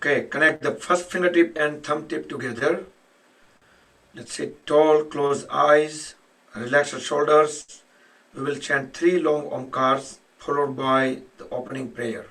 Okay, connect the first fingertip and thumb tip together. Let's sit tall, close eyes, relax your shoulders. We will chant 3 long omkars followed by the opening prayer.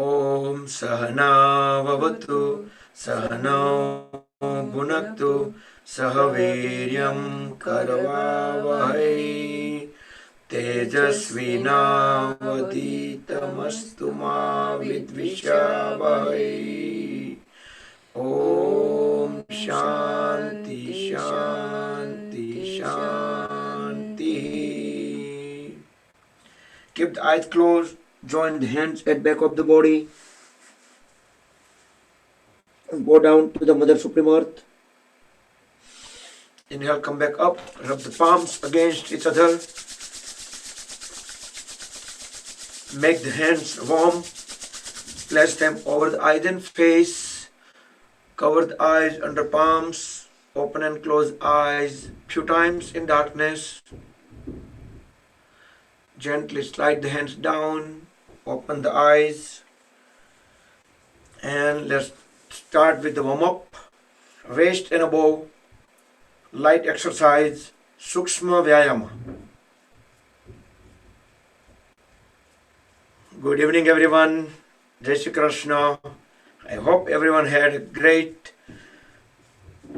Om Sahana Vavatu Sahano Bhunaktu Sahaviryam Karavavahai Tejasvinavaditamastu ma vidvishavahai. Om Shanti Shanti Shanti. Keep the eyes closed. Join the hands at back of the body. Go down to the Mother Supreme Earth. Inhale, come back up. Rub the palms against each other. Make the hands warm. Place them over the eyes and face. Cover the eyes under palms. Open and close eyes few times in darkness. Gently slide the hands down. Open the eyes. And let's start with the warm-up. Waist and above. Light exercise. Sukshma Vyayama. Good evening, everyone. Jai Shri Krishna. I hope everyone had a great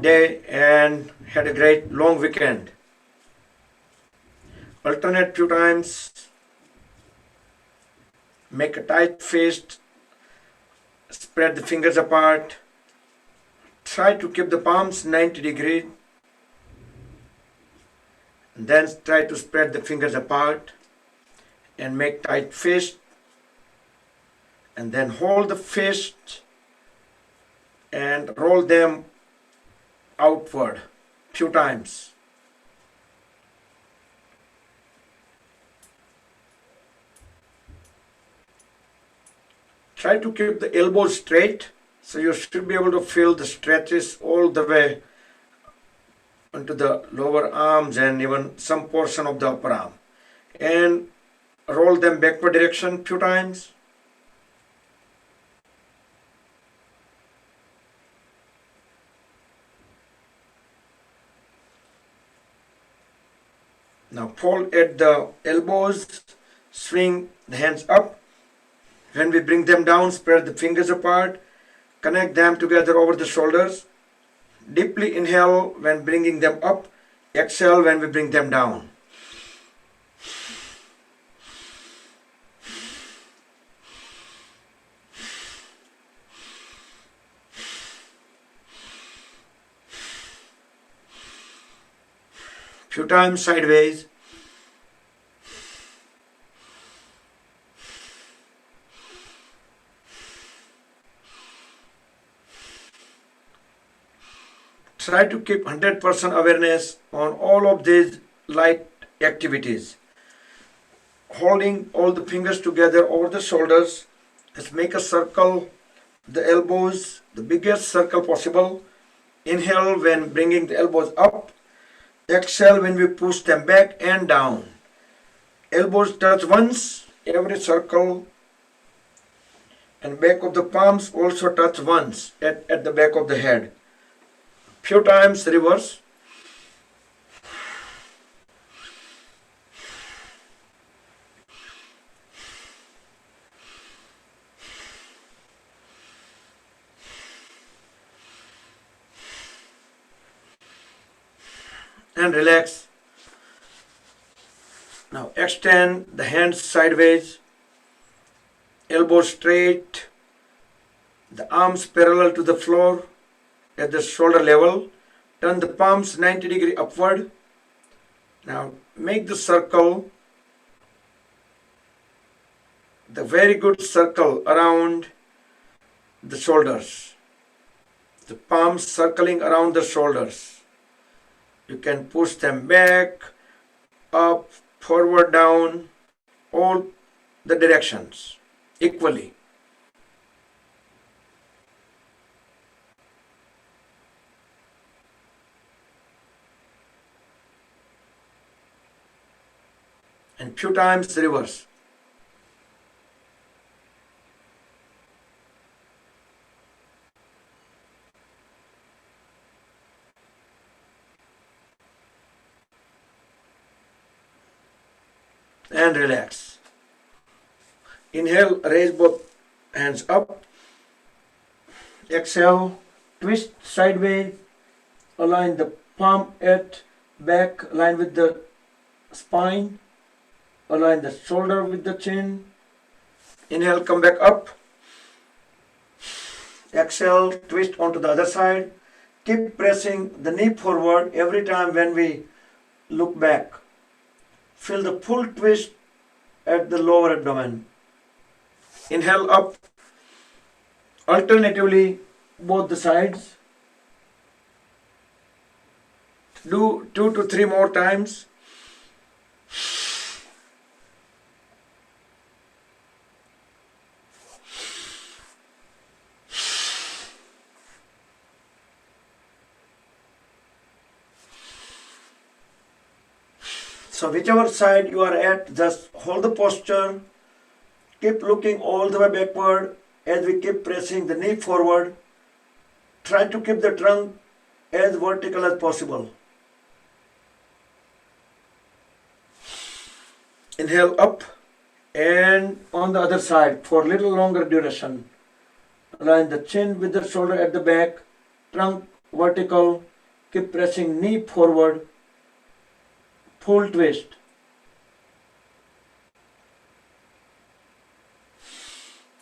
day and had a great long weekend. Alternate few times. Make a tight fist. Spread the fingers apart. Try to keep the palms 90 degrees. And then try to spread the fingers apart and make tight fist. And then hold the fist and roll them outward few times. Try to keep the elbows straight, so you should be able to feel the stretches all the way into the lower arms and even some portion of the upper arm. And roll them backward direction few times. Now fold at the elbows, swing the hands up. When we bring them down, spread the fingers apart, connect them together over the shoulders. Deeply inhale when bringing them up, exhale when we bring them down. Few times sideways. Try to keep 100% awareness on all of these light activities. Holding all the fingers together over the shoulders. Let's make a circle, the elbows, the biggest circle possible. Inhale when bringing the elbows up. Exhale when we push them back and down. Elbows touch once, every circle. And back of the palms also touch once at the back of the head. Few times reverse. and relax. Now extend the hands sideways, elbows straight, the arms parallel to the floor at the shoulder level. Turn the palms 90 degree upward. Now make the circle, the very good circle around the shoulders. The palms circling around the shoulders. You can push them back, up, forward, down, all the directions equally. And few times reverse. And relax. Inhale, raise both hands up. Exhale, twist sideways, align the palm at back, align with the spine, align the shoulder with the chin. Inhale, come back up. Exhale, twist onto the other side. Keep pressing the knee forward every time when we look back. Feel the full twist at the lower abdomen. Inhale up. Alternatively, both the sides. Do 2 to 3 more times. So whichever side you are at, just hold the posture. Keep looking all the way backward as we keep pressing the knee forward. Try to keep the trunk as vertical as possible. Inhale up and on the other side for a little longer duration. Align the chin with the shoulder at the back, trunk vertical. Keep pressing knee forward. Full twist.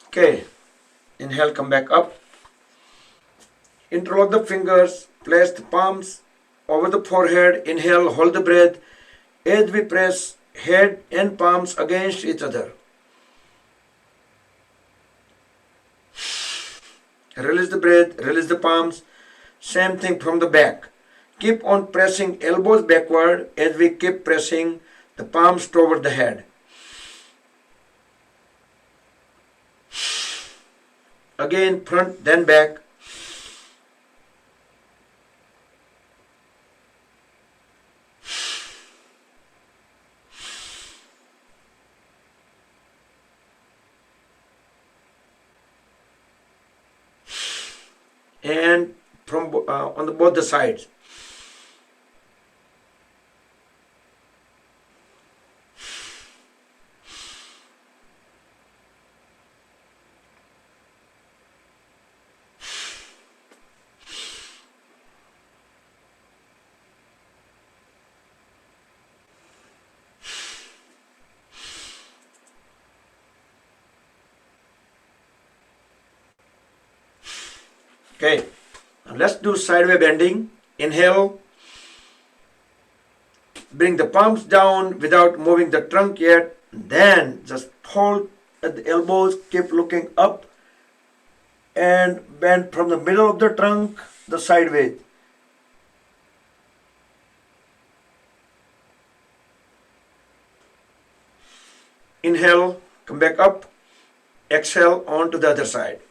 Okay, inhale, come back up. Interlock the fingers, place the palms over the forehead. Inhale, hold the breath as we press head and palms against each other. Release the breath, release the palms. Same thing from the back. Keep on pressing elbows backward as we keep pressing the palms toward the head. Again, front, then back. And from on the both the sides. Okay, now let's do sideway bending. Inhale, bring the palms down without moving the trunk yet. Then just hold at the elbows, keep looking up and bend from the middle of the trunk, the sideways. Inhale, come back up. Exhale, on to the other side.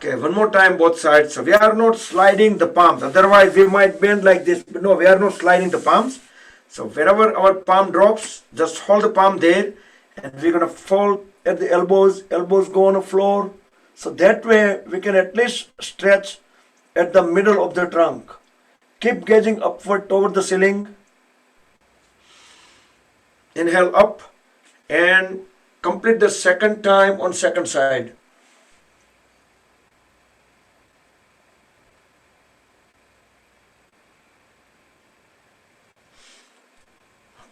Okay, one more time both sides. So we are not sliding the palms. Otherwise we might bend like this. But no, we are not sliding the palms. So wherever our palm drops, just hold the palm there. And we're going to fold at the elbows. Elbows go on the floor. So that way we can at least stretch at the middle of the trunk. Keep gazing upward toward the ceiling. Inhale up. and complete the second time on second side.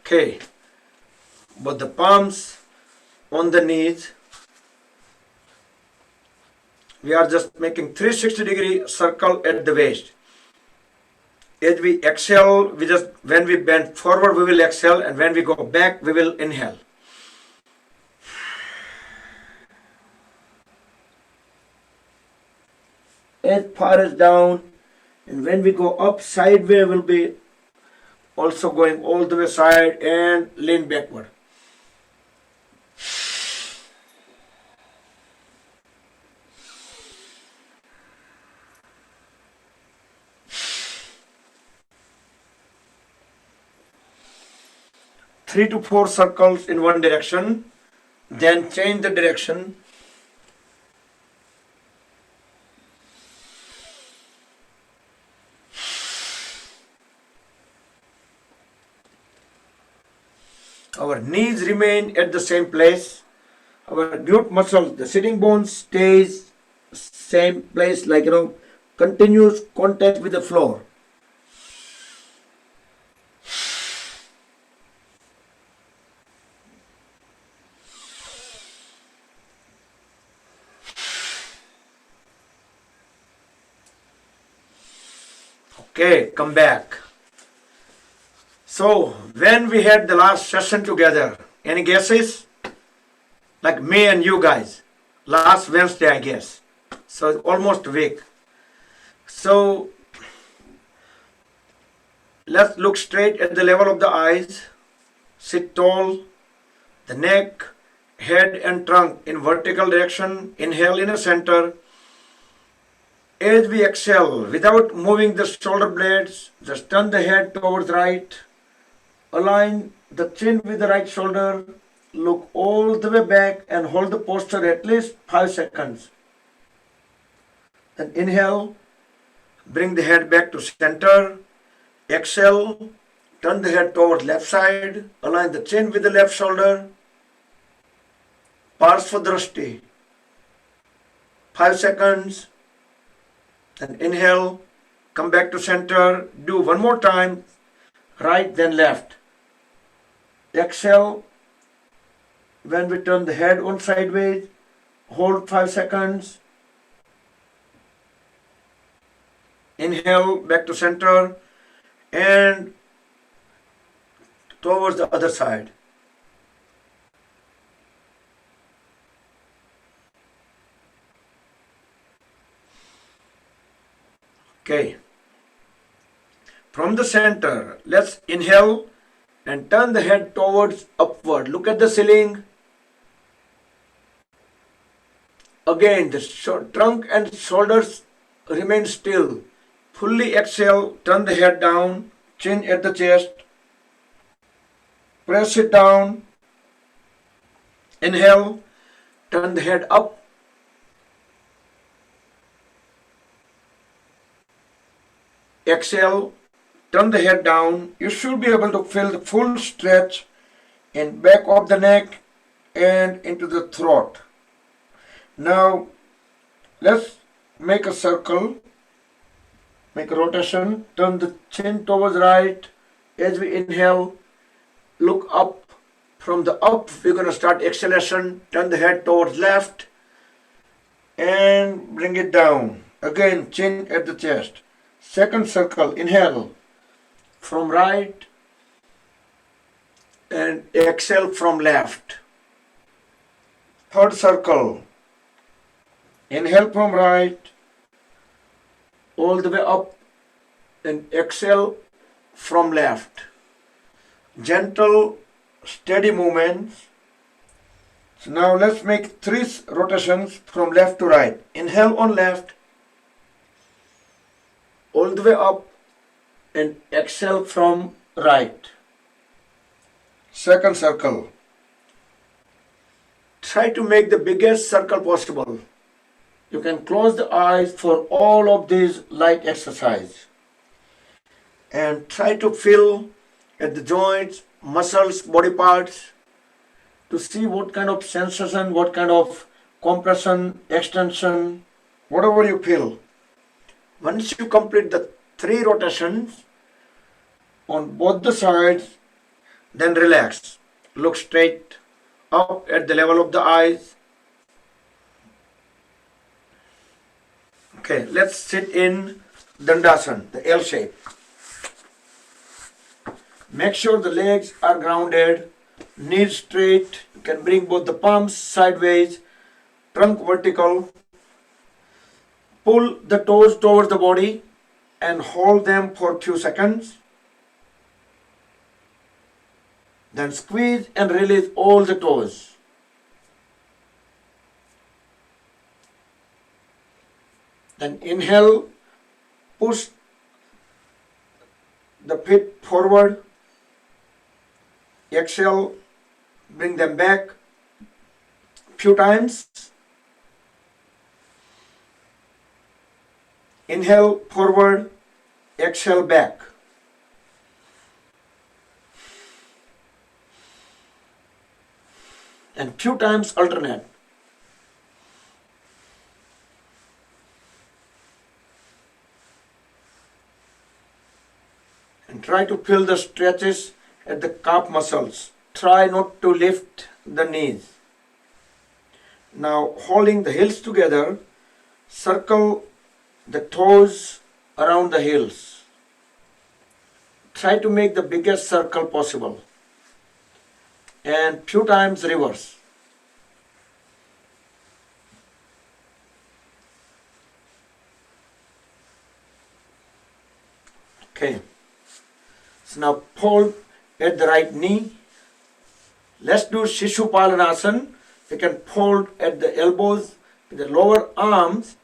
Okay, but the palms on the knees. We are just making 360-degree circle at the waist. As we exhale, when we bend forward, we will exhale, and when we go back, we will inhale. As far as down, and when we go up sideways, we'll be also going all the way side and lean backward. Three to four circles in one direction, then change the direction. Our knees remain at the same place. Our glute muscles, the sitting bone stays same place, like continuous contact with the floor. Okay, come back. So, when we had the last session together, any guesses? Like me and you guys, last Wednesday, I guess. So, it's almost a week. So, let's look straight at the level of the eyes. Sit tall. The neck, head and trunk in vertical direction. Inhale in the center. As we exhale, without moving the shoulder blades, just turn the head towards right. Align the chin with the right shoulder. Look all the way back and hold the posture at least 5 seconds. Then inhale, bring the head back to center. Exhale, turn the head towards left side. Align the chin with the left shoulder. Parsvadrashti. 5 seconds. Then inhale, come back to center. Do one more time, right then left. Exhale, when we turn the head on sideways, hold 5 seconds. Inhale, back to center and towards the other side. Okay. From the center, let's inhale and turn the head towards upward. Look at the ceiling. Again, the trunk and shoulders remain still. Fully exhale, turn the head down, chin at the chest. Press it down. Inhale, turn the head up. Exhale, turn the head down. You should be able to feel the full stretch in back of the neck and into the throat. Now, let's make a circle, make a rotation, turn the chin towards right. As we inhale, look up. From the up, we're going to start exhalation, turn the head towards left and bring it down. Again, chin at the chest. Second circle, inhale from right and exhale from left. Third circle, inhale from right, all the way up and exhale from left. Gentle, steady movements. So now let's make 3 rotations from left to right. Inhale on left, all the way up and exhale from right. Second circle. Try to make the biggest circle possible. You can close the eyes for all of these light exercise. And try to feel at the joints, muscles, body parts. to see what kind of sensation, what kind of compression, extension, whatever you feel. Once you complete the 3 rotations on both the sides, then relax. Look straight up at the level of the eyes. Okay, let's sit in Dandasana, the L shape. Make sure the legs are grounded, knees straight. You can bring both the palms sideways, trunk vertical. Pull the toes towards the body and hold them for a few seconds. Then squeeze and release all the toes. Then inhale, push the feet forward. Exhale, bring them back few times. Inhale forward, exhale back. And few times alternate. And try to feel the stretches at the calf muscles. Try not to lift the knees. Now holding the heels together, circle the toes around the heels. Try to make the biggest circle possible. And few times reverse. Okay. So now fold at the right knee. Let's do Shishupalanasana. We can fold at the elbows with the lower arms.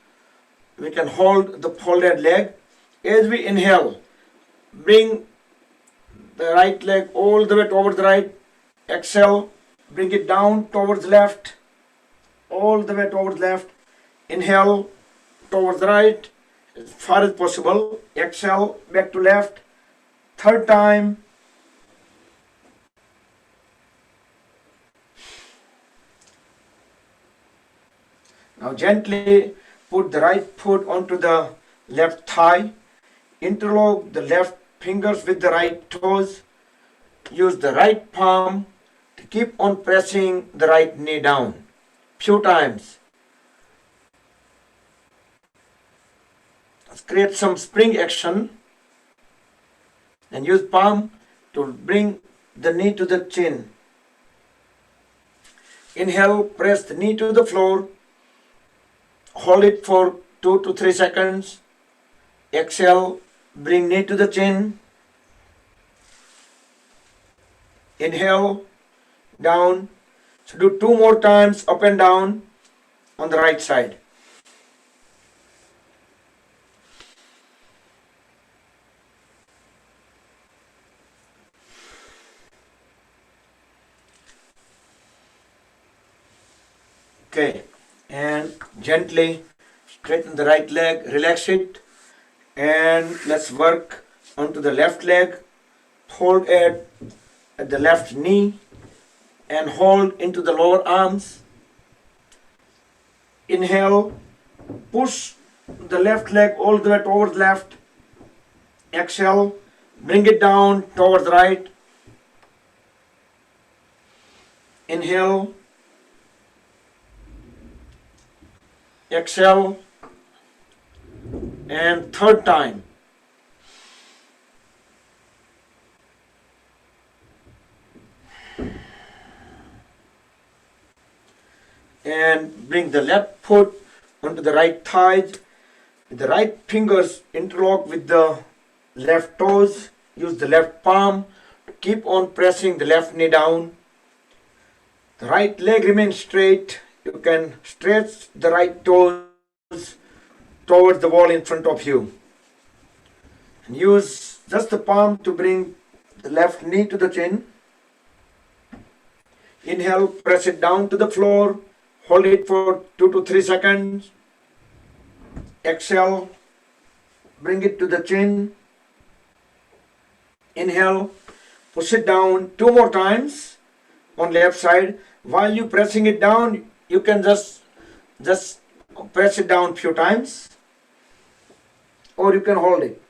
We can hold the folded leg. As we inhale, bring the right leg all the way towards the right. Exhale, bring it down towards the left, all the way towards left. Inhale towards the right as far as possible. Exhale, back to left. Third time. Now gently put the right foot onto the left thigh. Interlock the left fingers with the right toes. Use the right palm to keep on pressing the right knee down. Few times. Let's create some spring action. And use palm to bring the knee to the chin. Inhale, press the knee to the floor. Hold it for 2 to 3 seconds. Exhale, bring knee to the chin. Inhale, down. So do 2 more times up and down on the right side. Okay, and gently straighten the right leg, relax it, and let's work onto the left leg. Hold at the left knee and hold into the lower arms. Inhale, push the left leg all the way towards left. Exhale, bring it down towards right. Inhale. Exhale, and third time. And bring the left foot onto the right thighs. The right fingers interlock with the left toes. Use the left palm to keep on pressing the left knee down. The right leg remains straight. You can stretch the right toes towards the wall in front of you. And use just the palm to bring the left knee to the chin. Inhale, press it down to the floor. Hold it for 2 to 3 seconds. Exhale, bring it to the chin. Inhale, push it down 2 more times on left side. While you pressing it down, you can just press it down few times, or you can hold it.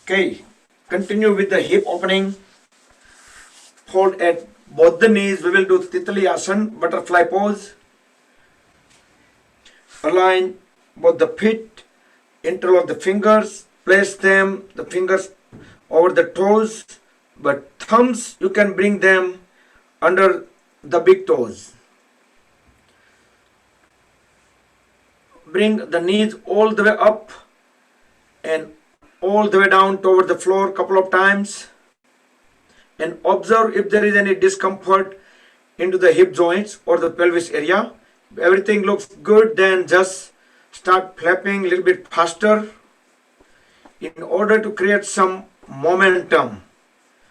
Okay, continue with the hip opening. Hold at both the knees. We will do Titli Asana, butterfly pose. Align both the feet, interlock the fingers, place them, the fingers over the toes, but thumbs you can bring them under the big toes. Bring the knees all the way up and all the way down toward the floor couple of times, and observe if there is any discomfort into the hip joints or the pelvis area. If everything looks good, then just start flapping a little bit faster in order to create some momentum.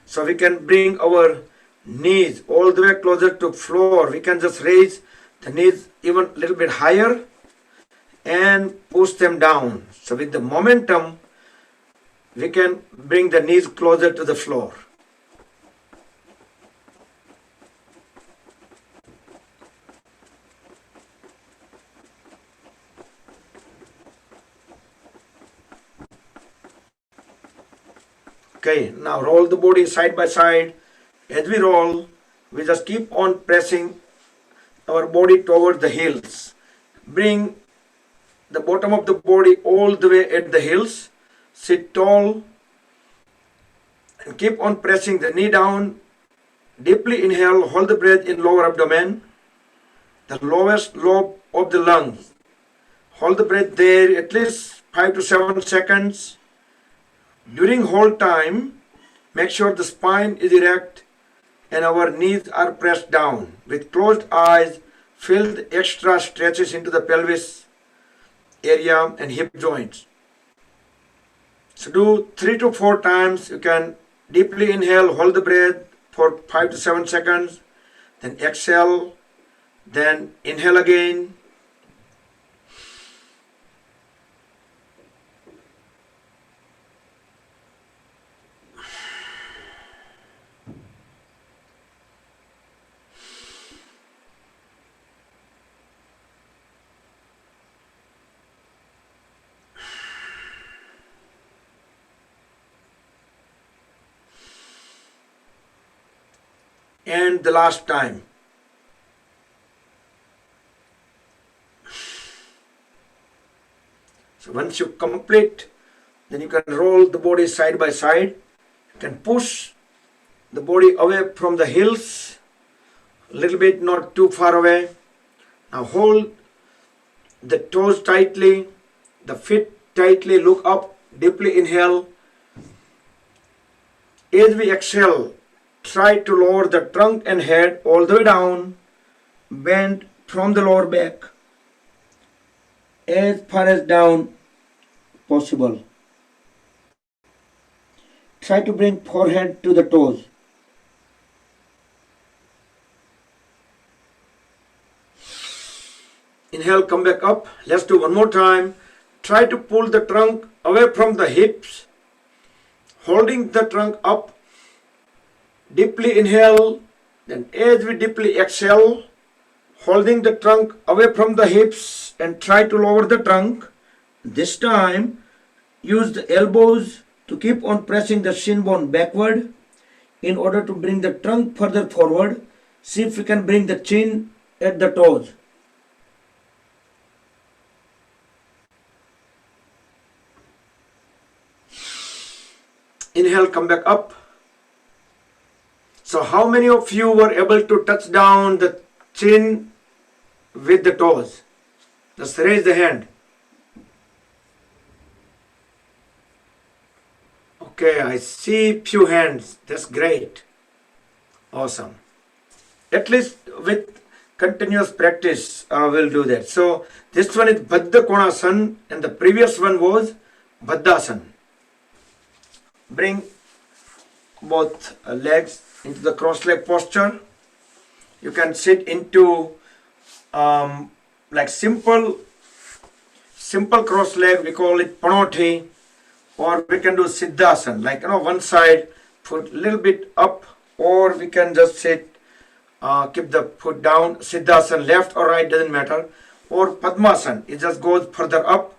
So we can bring our knees all the way closer to floor. We can just raise the knees even a little bit higher and push them down. So with the momentum, we can bring the knees closer to the floor. Okay, now roll the body side by side. As we roll, we just keep on pressing our body toward the heels. Bring the bottom of the body all the way at the heels. Sit tall and keep on pressing the knee down. Deeply inhale, hold the breath in lower abdomen, the lowest lobe of the lungs. Hold the breath there at least 5 to 7 seconds. During hold time, make sure the spine is erect and our knees are pressed down. With closed eyes, feel the extra stretches into the pelvis area and hip joints. So do 3 to 4 times. You can deeply inhale, hold the breath for 5 to 7 seconds, then exhale, then inhale again. And the last time. So once you complete, then you can roll the body side by side. You can push the body away from the heels, a little bit, not too far away. Now hold the toes tightly, the feet tightly, look up, deeply inhale. As we exhale, try to lower the trunk and head all the way down, bend from the lower back as far as down possible. Try to bring forehead to the toes. Inhale, come back up. Let's do one more time. Try to pull the trunk away from the hips, holding the trunk up. Deeply inhale, then as we deeply exhale, holding the trunk away from the hips and try to lower the trunk. This time, use the elbows to keep on pressing the shin bone backward in order to bring the trunk further forward. See if we can bring the chin at the toes. Inhale, come back up. So how many of you were able to touch down the chin with the toes? Just raise the hand. Okay, I see few hands. That's great. Awesome. At least with continuous practice, we'll do that. So this one is Baddha Konasana and the previous one was Baddhasana. Bring both legs into the cross leg posture. You can sit into like simple simple cross leg, we call it panoti, or we can do siddhasana, like one side foot little bit up, or we can just sit, keep the foot down, siddhasana, left or right, doesn't matter, or padmasana, it just goes further up.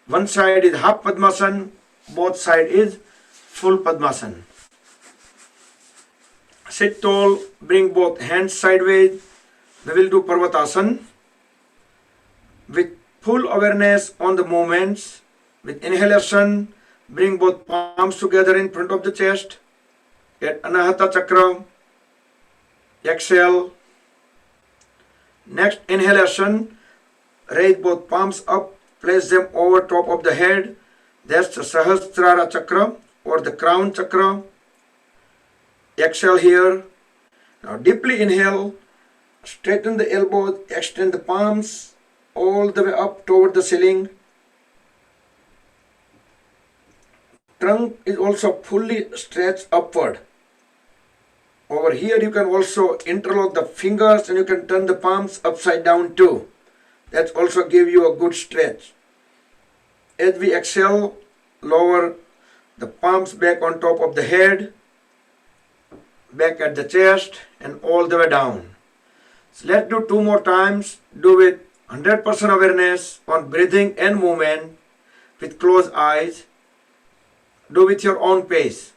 One side is half padmasana, both side is full padmasana. Sit tall, bring both hands sideways. We will do Parvatasana with full awareness on the movements. With inhalation, bring both palms together in front of the chest. At Anahata Chakra, exhale. Next inhalation, raise both palms up, place them over top of the head. That's the Sahasrara Chakra or the crown chakra. Exhale here. Now deeply inhale, straighten the elbows, extend the palms all the way up toward the ceiling. Trunk is also fully stretched upward. Over here you can also interlock the fingers and you can turn the palms upside down too. That also give you a good stretch. As we exhale, lower the palms back on top of the head, back at the chest, and all the way down. So let's do 2 more times. Do with 100% awareness on breathing and movement with closed eyes. Do with your own pace.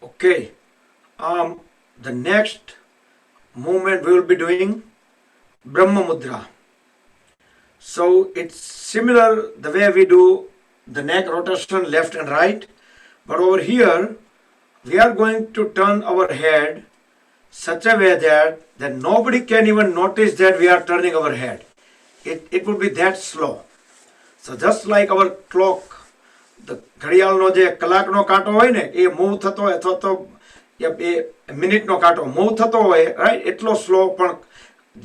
Okay, the next movement we will be doing Brahma Mudra. So it's similar the way we do the neck rotation left and right, but over here we are going to turn our head such a way that nobody can even notice that we are turning our head. It would be that slow. So just like our clock, the ઘડિયાળનો જે કલાકનો કાંટો હોય ને એ move થતો હોય અથવા તો એ મિનિટનો કાંટો મૂવ થતો હોય, રાઈટ, એટલો સ્લો, પણ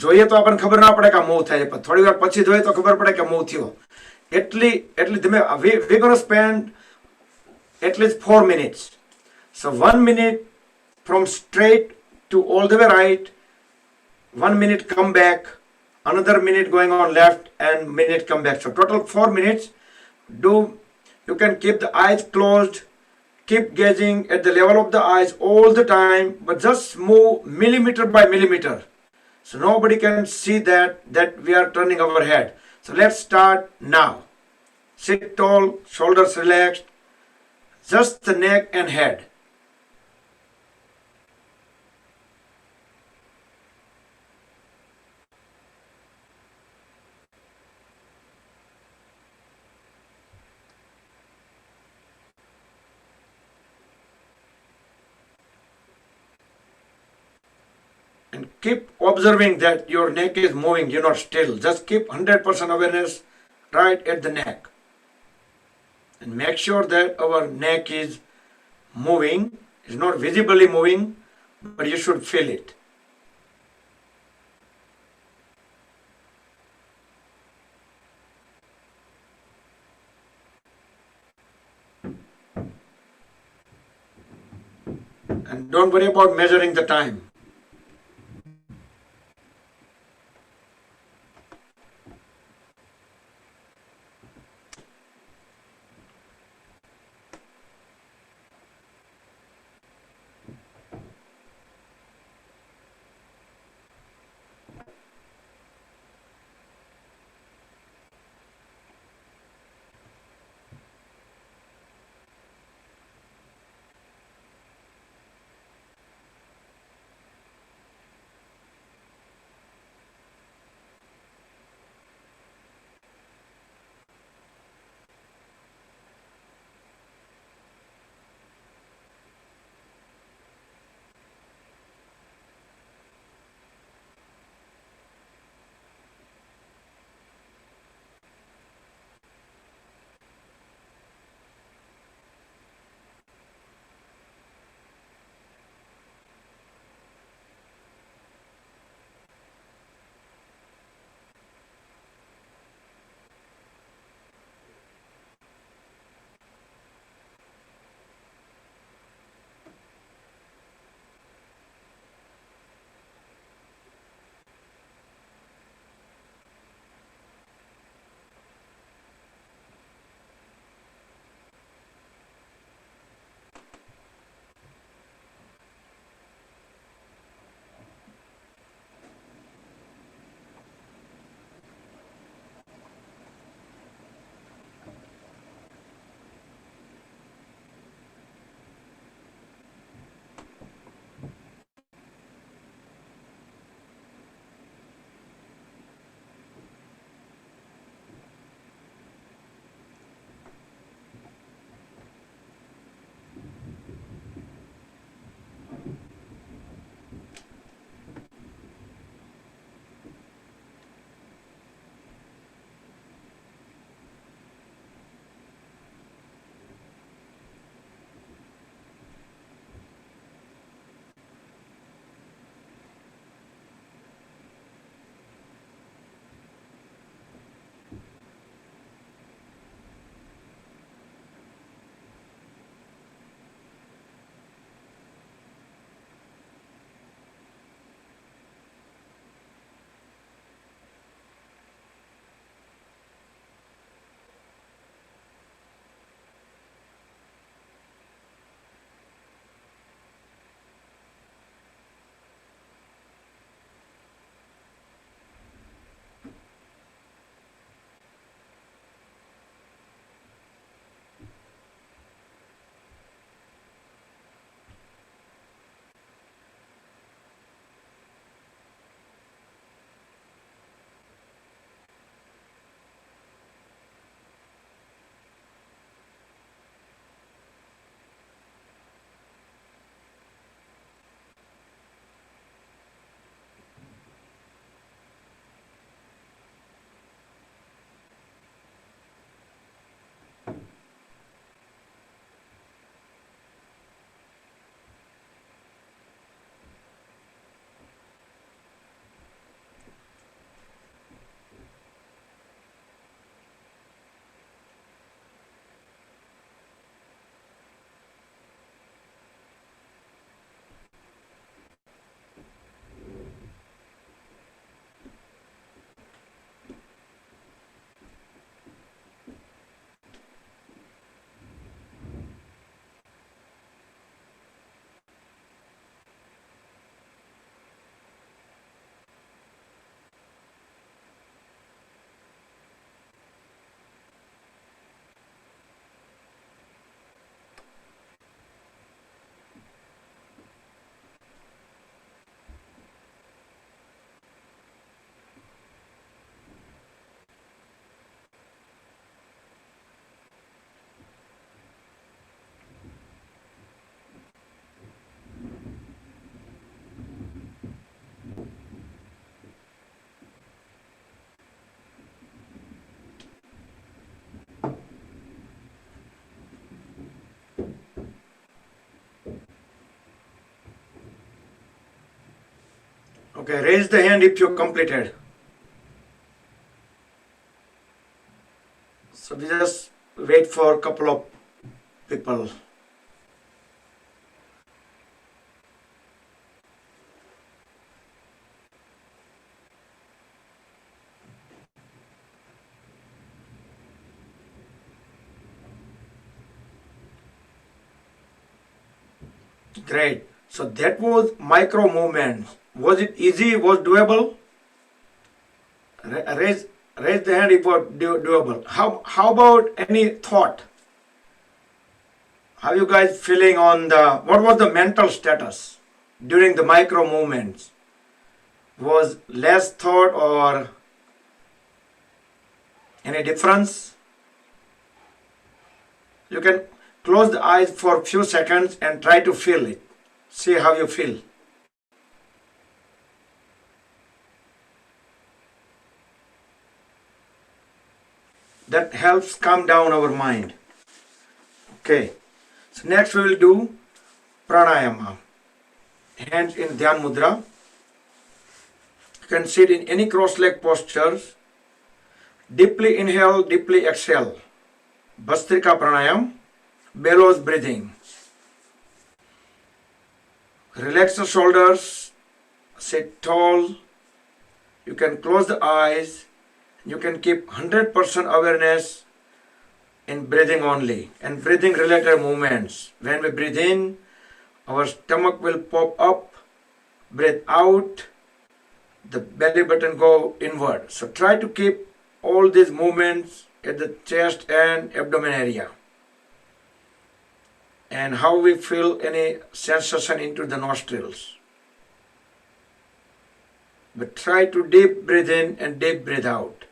જોઈએ તો આપણને ખબર ના પડે કે આ મૂવ થાય, પણ થોડી વાર પછી જોઈએ તો ખબર પડે કે મૂવ થયો. એટલી ધીમે we gonna spend at least 4 minutes. So 1 minute from straight to all the way right, 1 minute come back, another minute going on left, and minute come back. So total 4 minutes. You can keep the eyes closed, keep gazing at the level of the eyes all the time, but just move millimeter by millimeter. So nobody can see that we are turning our head. So let's start now. Sit tall, shoulders relaxed, just the neck and head. And keep observing that your neck is moving, you're not still. Just keep 100% awareness right at the neck. And make sure that our neck is moving. It's not visibly moving, but you should feel it. And don't worry about measuring the time. Okay, raise the hand if you completed. So we just wait for a couple of people. Great. So that was micro movements. Was it easy? Was doable? Raise raise the hand if it was doable. How about any thought? How you guys feeling on the what was the mental status during the micro movements? Was less thought or any difference? You can close the eyes for a few seconds and try to feel it. See how you feel. That helps calm down our mind. Okay. So next we will do pranayama. Hands in Dhyan Mudra. You can sit in any cross-leg postures. Deeply inhale, deeply exhale. Bhastrika pranayam. Bellows breathing. Relax the shoulders. Sit tall. You can close the eyes. You can keep 100% awareness in breathing only and breathing related movements. When we breathe in, our stomach will pop up. Breathe out, the belly button go inward. So try to keep all these movements at the chest and abdomen area. And how we feel any sensation into the nostrils. But try to deep breathe in and deep breathe out.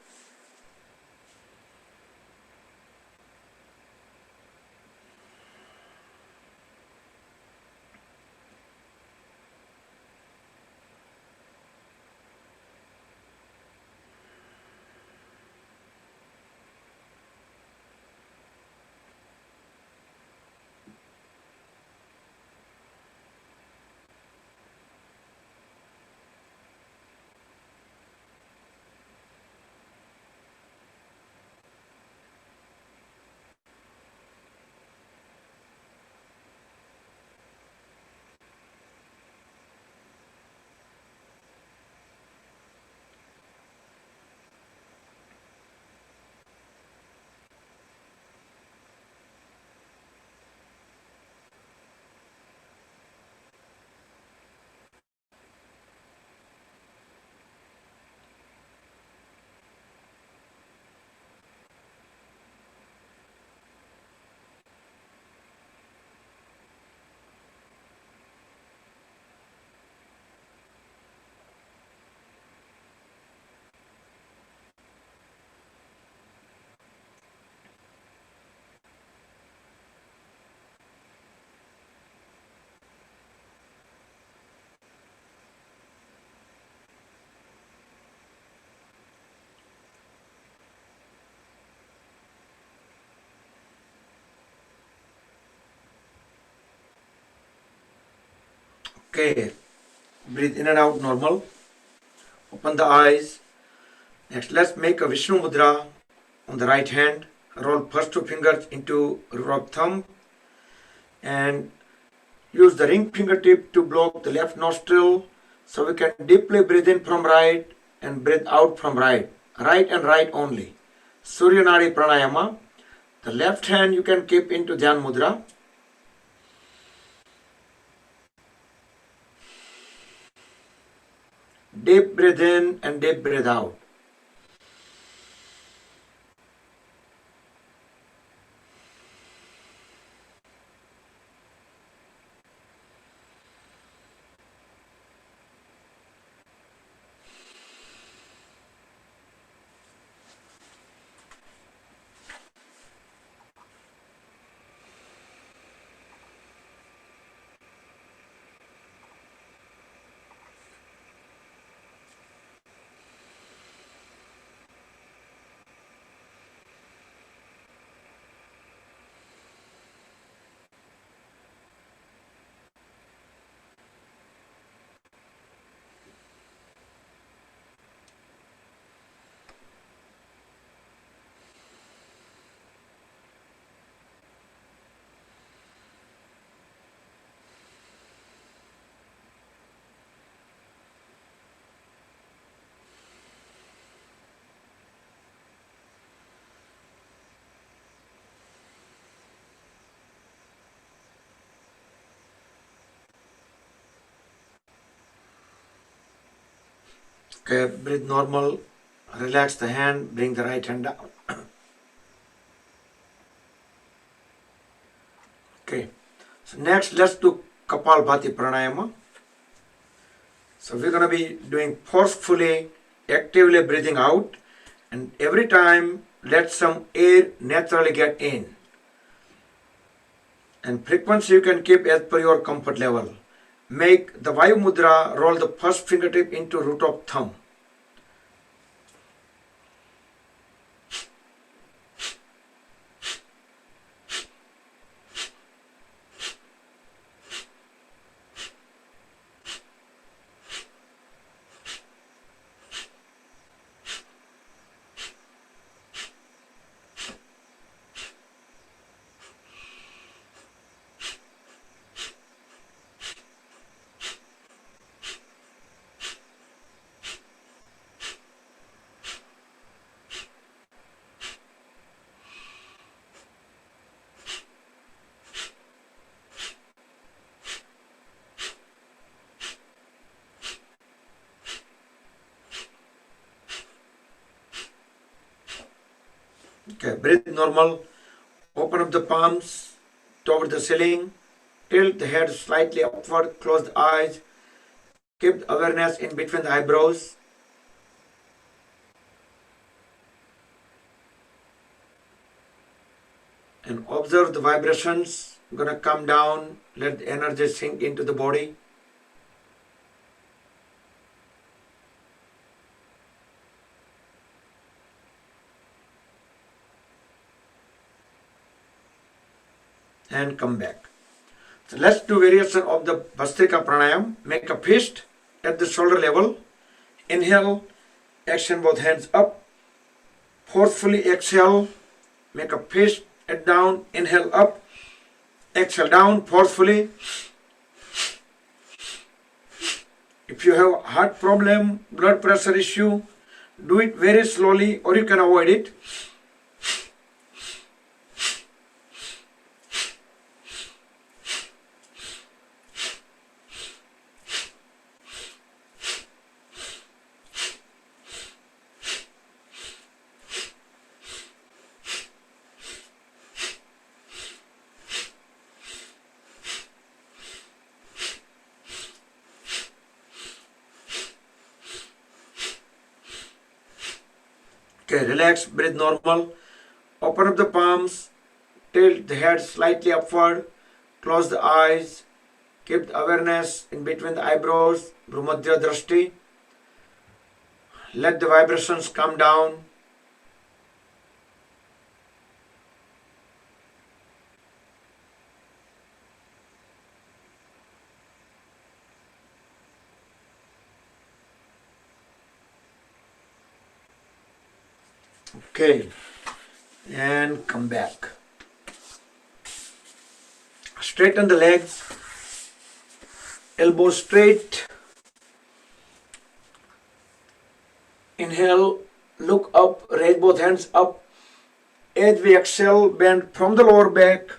Okay, breathe in and out normal. Open the eyes. Next, let's make a Vishnu Mudra on the right hand. Roll first two fingers into rule of thumb and use the ring fingertip to block the left nostril so we can deeply breathe in from right and breathe out from right. Right and right only. Surya Nadi Pranayama. The left hand you can keep into Dhyan Mudra. Deep breathe in and deep breathe out. Okay, breathe normal. Relax the hand, bring the right hand down. Okay, so next let's do Kapalbhati Pranayama. So we're going to be doing forcefully, actively breathing out, and every time let some air naturally get in. And frequency you can keep as per your comfort level. Make the Vayu Mudra, roll the first fingertip into root of thumb. Okay, breathe normal. Open up the palms toward the ceiling. Tilt the head slightly upward. Close the eyes. Keep the awareness in between the eyebrows. And observe the vibrations. Gonna come down. Let the energy sink into the body. And come back. So let's do variation of the Bhastrika Pranayam. Make a fist at the shoulder level. Inhale, extend both hands up. Forcefully exhale. Make a fist at down. Inhale up. Exhale down forcefully. If you have heart problem, blood pressure issue, do it very slowly or you can avoid it. Okay, relax, breathe normal. Open up the palms, tilt the head slightly upward, close the eyes, keep the awareness in between the eyebrows, Bhumadhya Drashti. Let the vibrations come down. Okay, and come back. Straighten the legs, elbows straight. Inhale, look up, raise both hands up. As we exhale, bend from the lower back.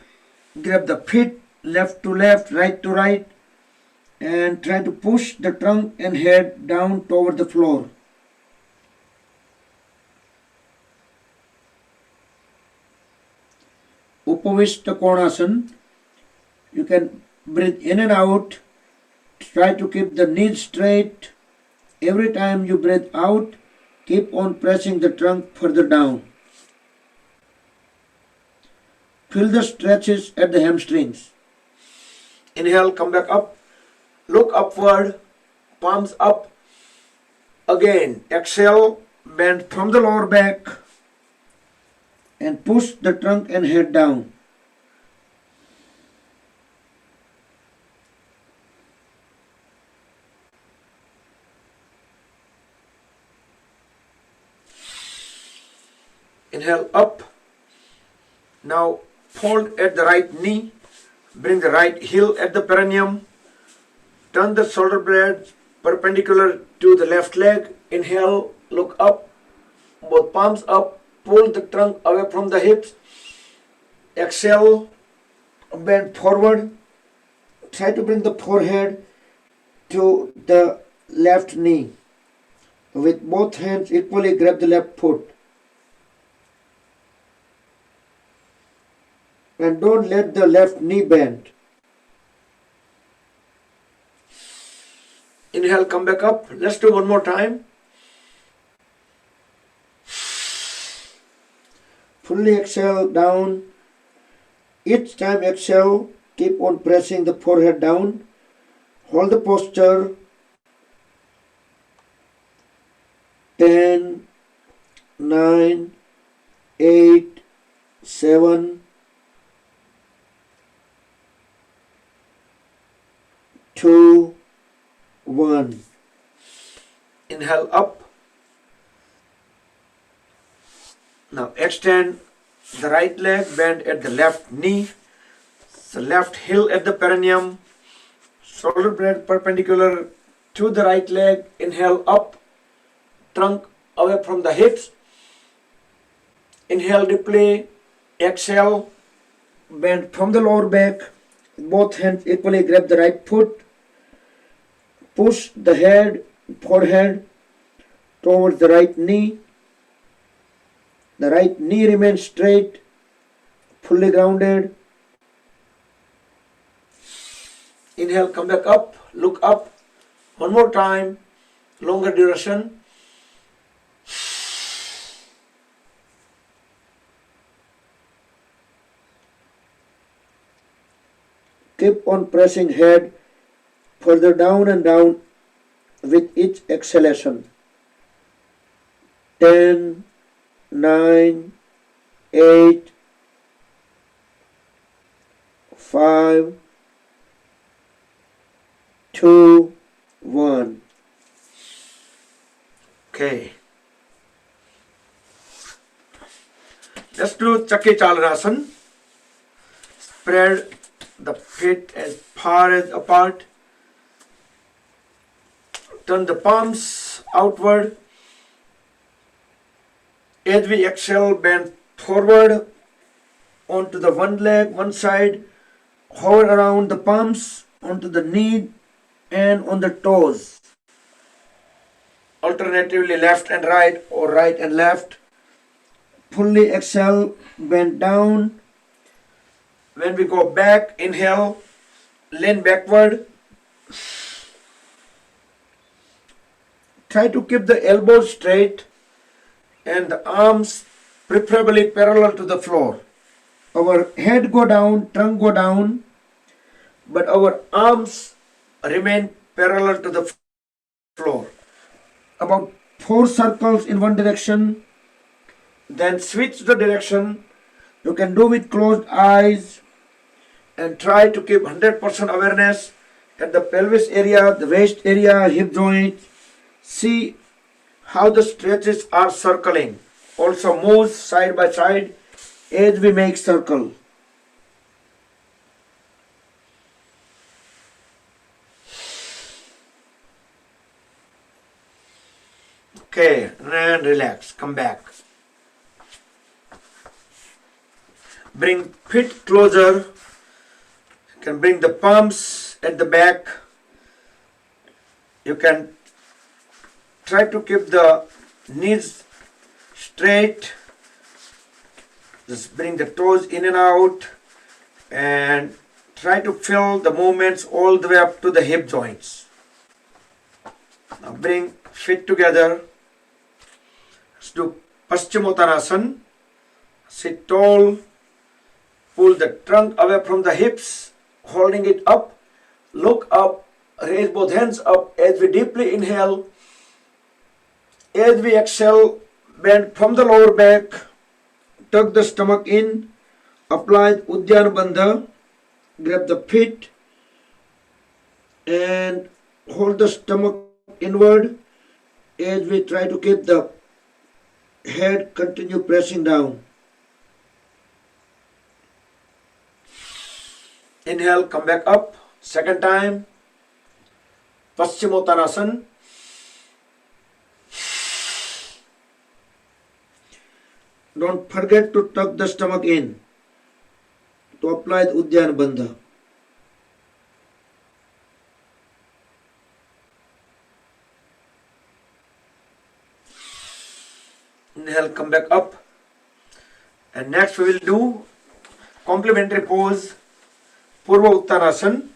Grab the feet left to left, right to right, and try to push the trunk and head down toward the floor. Upavishta Konasana. You can breathe in and out. Try to keep the knees straight. Every time you breathe out, keep on pressing the trunk further down. Feel the stretches at the hamstrings. Inhale, come back up. Look upward, palms up. Again, exhale, bend from the lower back and push the trunk and head down. Inhale up. Now fold at the right knee. Bring the right heel at the perineum. Turn the shoulder blades perpendicular to the left leg. Inhale, look up. Both palms up. Pull the trunk away from the hips. Exhale, bend forward. Try to bring the forehead to the left knee. With both hands equally grab the left foot. And don't let the left knee bend. Inhale, come back up. Let's do one more time. Fully exhale down. Each time exhale, keep on pressing the forehead down. Hold the posture. 10, 9, 8, 7, 2, 1. Inhale up. Now extend the right leg, bend at the left knee, the left heel at the perineum, shoulder blade perpendicular to the right leg. Inhale up, trunk away from the hips. Inhale deeply, exhale, bend from the lower back. Both hands equally grab the right foot. Push the forehead towards the right knee. The right knee remains straight, fully grounded. Inhale, come back up, look up. One more time, longer duration. Keep on pressing head further down and down with each exhalation. 10, 9, 8, 5, 2, 1. Okay. Let's do Chakri Chalanasana. Spread the feet as far as apart. Turn the palms outward. As we exhale, bend forward onto the one leg, one side. Hover around the palms, onto the knee and on the toes. Alternatively left and right or right and left. Fully exhale, bend down. When we go back, inhale, lean backward. Try to keep the elbows straight and the arms preferably parallel to the floor. Our head go down, trunk go down, but our arms remain parallel to the floor. About 4 circles in one direction, then switch the direction. You can do with closed eyes and try to keep 100% awareness at the pelvis area, the waist area, hip joint. See how the stretches are circling. Also move side by side as we make circle. Okay, and relax, come back. Bring feet closer. You can bring the palms at the back. You can try to keep the knees straight. Just bring the toes in and out and try to feel the movements all the way up to the hip joints. Now bring feet together. Let's do Paschimottanasana. Sit tall. Pull the trunk away from the hips, holding it up. Look up. Raise both hands up as we deeply inhale. As we exhale, bend from the lower back. Tuck the stomach in. Apply Uddiyana Bandha. Grab the feet and hold the stomach inward as we try to keep the head continue pressing down. Inhale, come back up. Second time. Paschimottanasana. Don't forget to tuck the stomach in to apply the Uddiyana Bandha. Inhale, come back up. And next we will do complementary pose, Purva Uttanasana.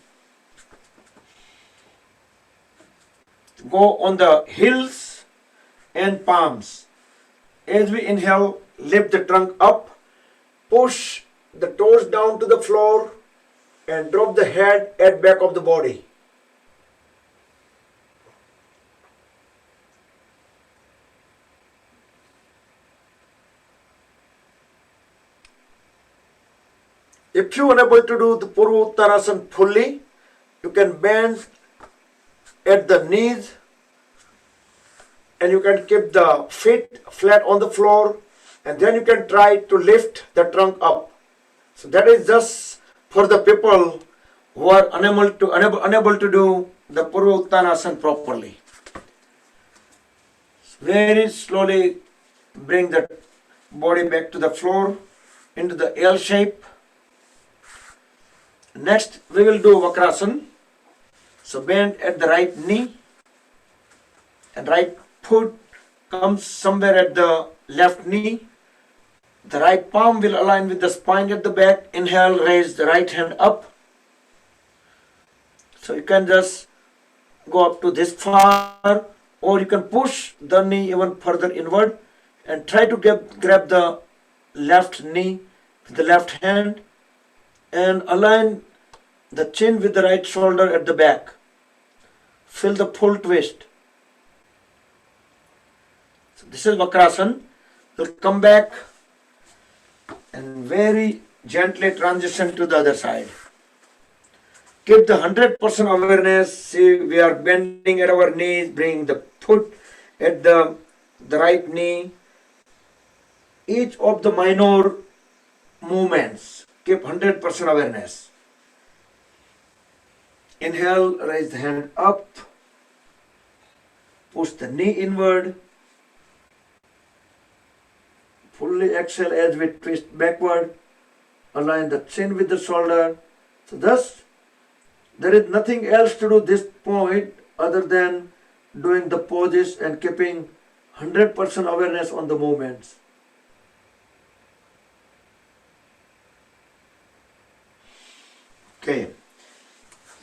Go on the heels and palms. As we inhale, lift the trunk up, push the toes down to the floor and drop the head at back of the body. If you are unable to do the Purva Uttanasana fully, you can bend at the knees and you can keep the feet flat on the floor, and then you can try to lift the trunk up. So that is just for the people who are unable to do the Purva Uttanasana properly. Very slowly bring the body back to the floor into the L shape. Next we will do Vakrasana. So bend at the right knee and right foot comes somewhere at the left knee. The right palm will align with the spine at the back. Inhale, raise the right hand up. So you can just go up to this far, or you can push the knee even further inward and try to grab the left knee with the left hand and align the chin with the right shoulder at the back. Feel the full twist. So this is Vakrasana. We'll come back and very gently transition to the other side. Keep the 100% awareness. See, we are bending at our knees, bring the foot at the right knee. Each of the minor movements, keep 100% awareness. Inhale, raise the hand up. Push the knee inward. Fully exhale as we twist backward. Align the chin with the shoulder. So thus, there is nothing else to do this point other than doing the poses and keeping 100% awareness on the movements. Okay,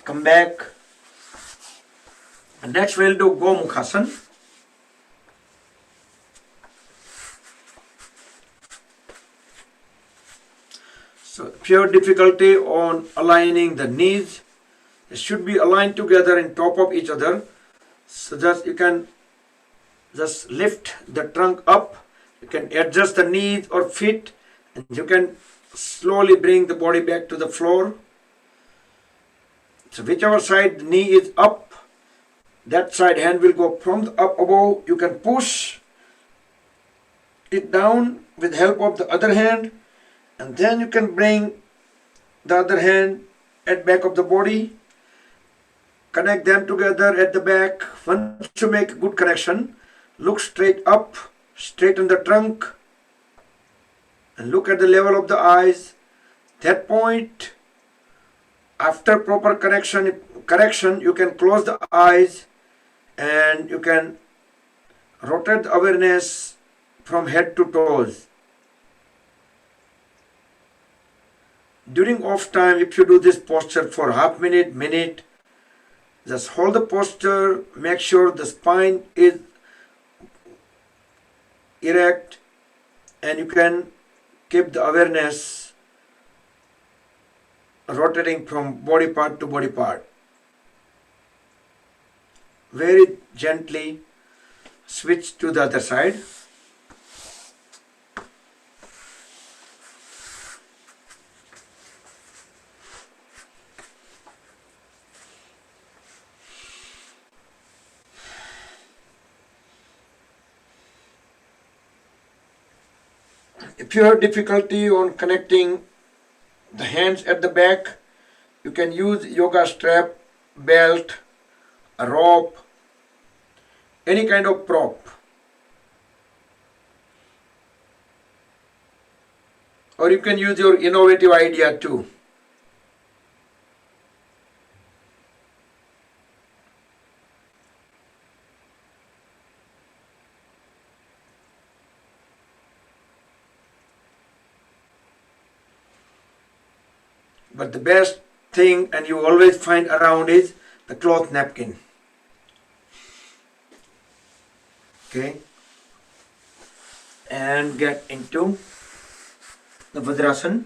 come back. And next we'll do Gomukhasana. So if you have difficulty on aligning the knees, they should be aligned together in top of each other. So just you can just lift the trunk up. You can adjust the knees or feet, and you can slowly bring the body back to the floor. So whichever side the knee is up, that side hand will go from the up above. You can push it down with help of the other hand, and then you can bring the other hand at back of the body. Connect them together at the back. Once you make a good connection, look straight up, straighten the trunk, and look at the level of the eyes. That point, after proper correction, you can close the eyes and you can rotate the awareness from head to toes. During off time, if you do this posture for half minute, just hold the posture, make sure the spine is erect, and you can keep the awareness rotating from body part to body part. Very gently switch to the other side. If you have difficulty on connecting the hands at the back, you can use yoga strap, belt, a rope, any kind of prop. Or you can use your innovative idea too. But the best thing, and you always find around, is the cloth napkin. Okay. And get into the Vajrasana.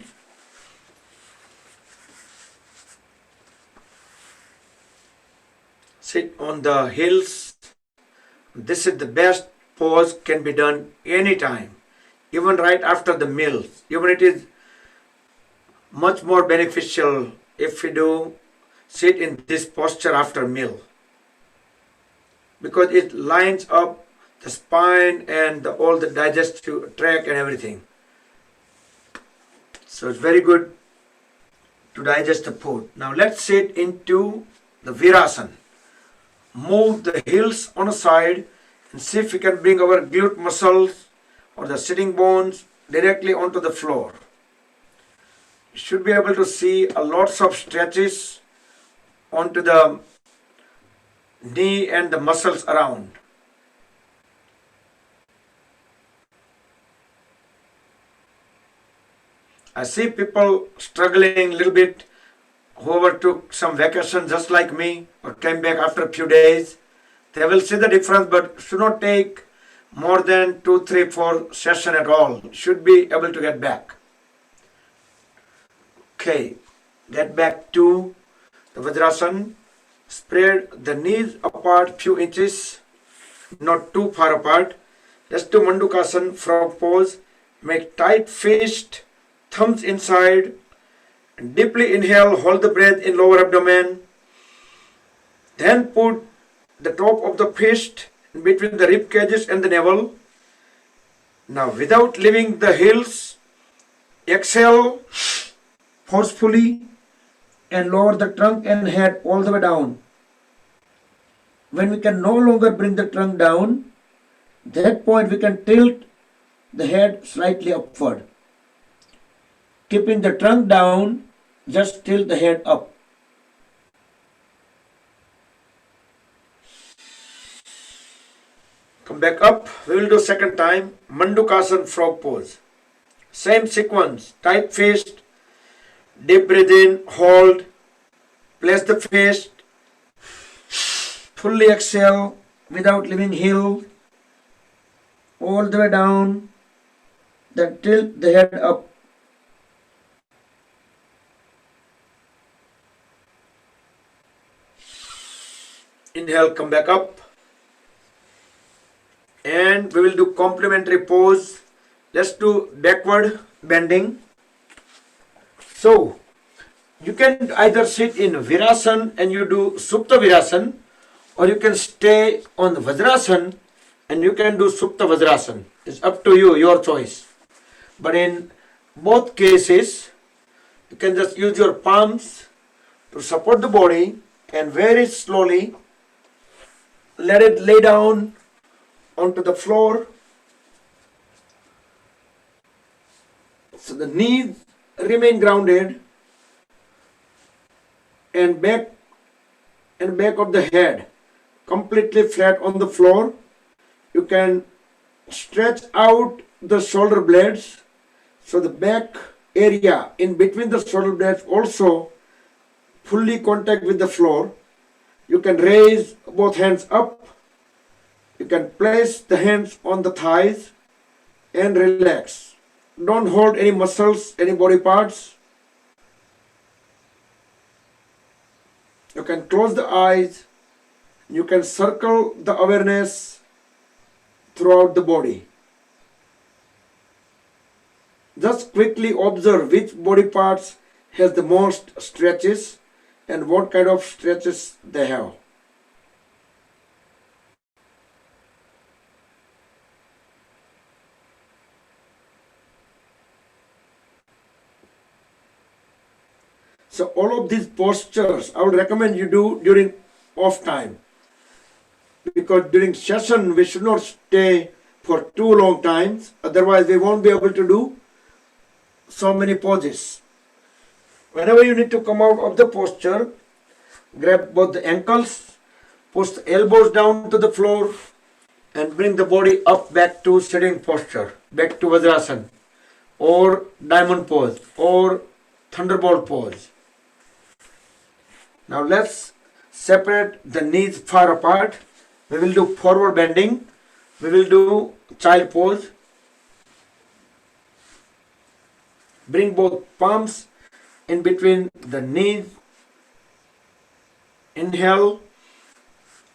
Sit on the heels. This is the best pose, can be done anytime, even right after the meal. Even it is much more beneficial if we do sit in this posture after meal, because it lines up the spine and all the digestive tract and everything. So it's very good to digest the food. Now let's sit into the Virasana. Move the heels on a side and see if we can bring our glute muscles or the sitting bones directly onto the floor. You should be able to see a lots of stretches onto the knee and the muscles around. I see people struggling a little bit, whoever took some vacation just like me or came back after a few days. They will see the difference, but should not take more than 2, 3, 4 sessions at all. Should be able to get back. Okay, get back to the Vajrasana. Spread the knees apart few inches, not too far apart. Let's do Mandukasana, frog pose. Make tight fist, thumbs inside. Deeply inhale, hold the breath in lower abdomen. Then put the top of the fist in between the rib cages and the navel. Now without leaving the heels, exhale forcefully and lower the trunk and head all the way down. When we can no longer bring the trunk down, at that point we can tilt the head slightly upward. Keeping the trunk down, just tilt the head up. Come back up. We will do second time. Mandukasana, frog pose. Same sequence. Tight fist. Deep breathe in. Hold. Place the fist. Fully exhale without leaving heel. All the way down. Then tilt the head up. Inhale, come back up. And we will do complementary pose. Let's do backward bending. So, you can either sit in Virasana and you do Supta Virasana, or you can stay on Vajrasana and you can do Supta Vajrasana. It's up to you, your choice. But in both cases, you can just use your palms to support the body and very slowly let it lay down onto the floor. So the knees remain grounded and back of the head completely flat on the floor. You can stretch out the shoulder blades, so the back area in between the shoulder blades also fully contact with the floor. You can raise both hands up. You can place the hands on the thighs and relax. Don't hold any muscles, any body parts. You can close the eyes. You can circle the awareness throughout the body. Just quickly observe which body parts has the most stretches and what kind of stretches they have. So all of these postures I would recommend you do during off time, because during session we should not stay for too long times, otherwise we won't be able to do so many poses. Whenever you need to come out of the posture, grab both the ankles, push the elbows down to the floor and bring the body up back to sitting posture, back to Vajrasana or diamond pose or thunderbolt pose. Now let's separate the knees far apart. We will do forward bending. We will do child pose. Bring both palms in between the knees. Inhale.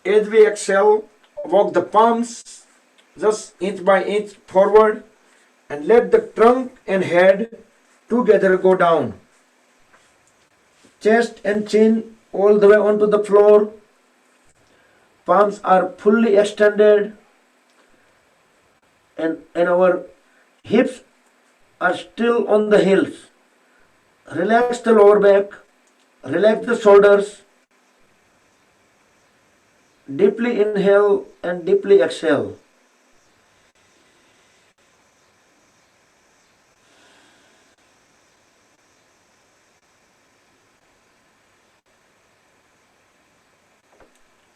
As we exhale, walk the palms just inch by inch forward and let the trunk and head together go down. Chest and chin all the way onto the floor. Palms are fully extended and our hips are still on the heels. Relax the lower back, relax the shoulders. Deeply inhale and deeply exhale.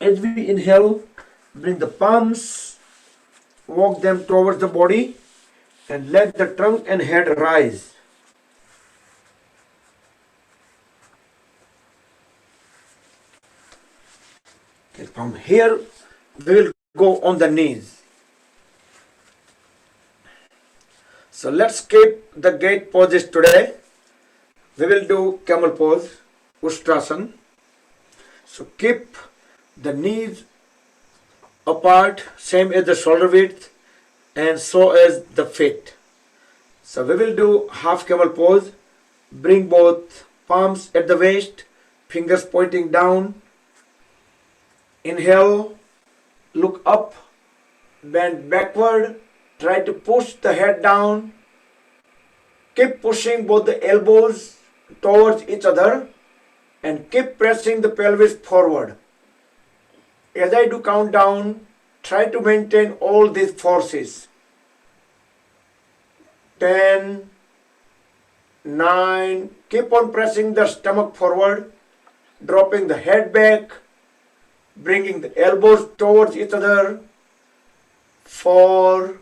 As we inhale, bring the palms, walk them towards the body and let the trunk and head rise. Okay, from here, we will go on the knees. So let's keep the gate poses today. We will do camel pose, Ustrasana. So keep the knees apart, same as the shoulder width, and so as the feet. So we will do half camel pose. Bring both palms at the waist, fingers pointing down. Inhale, look up, bend backward, try to push the head down. Keep pushing both the elbows towards each other and keep pressing the pelvis forward. As I do countdown, try to maintain all these forces. 10, 9, keep on pressing the stomach forward, dropping the head back, bringing the elbows towards each other. 4,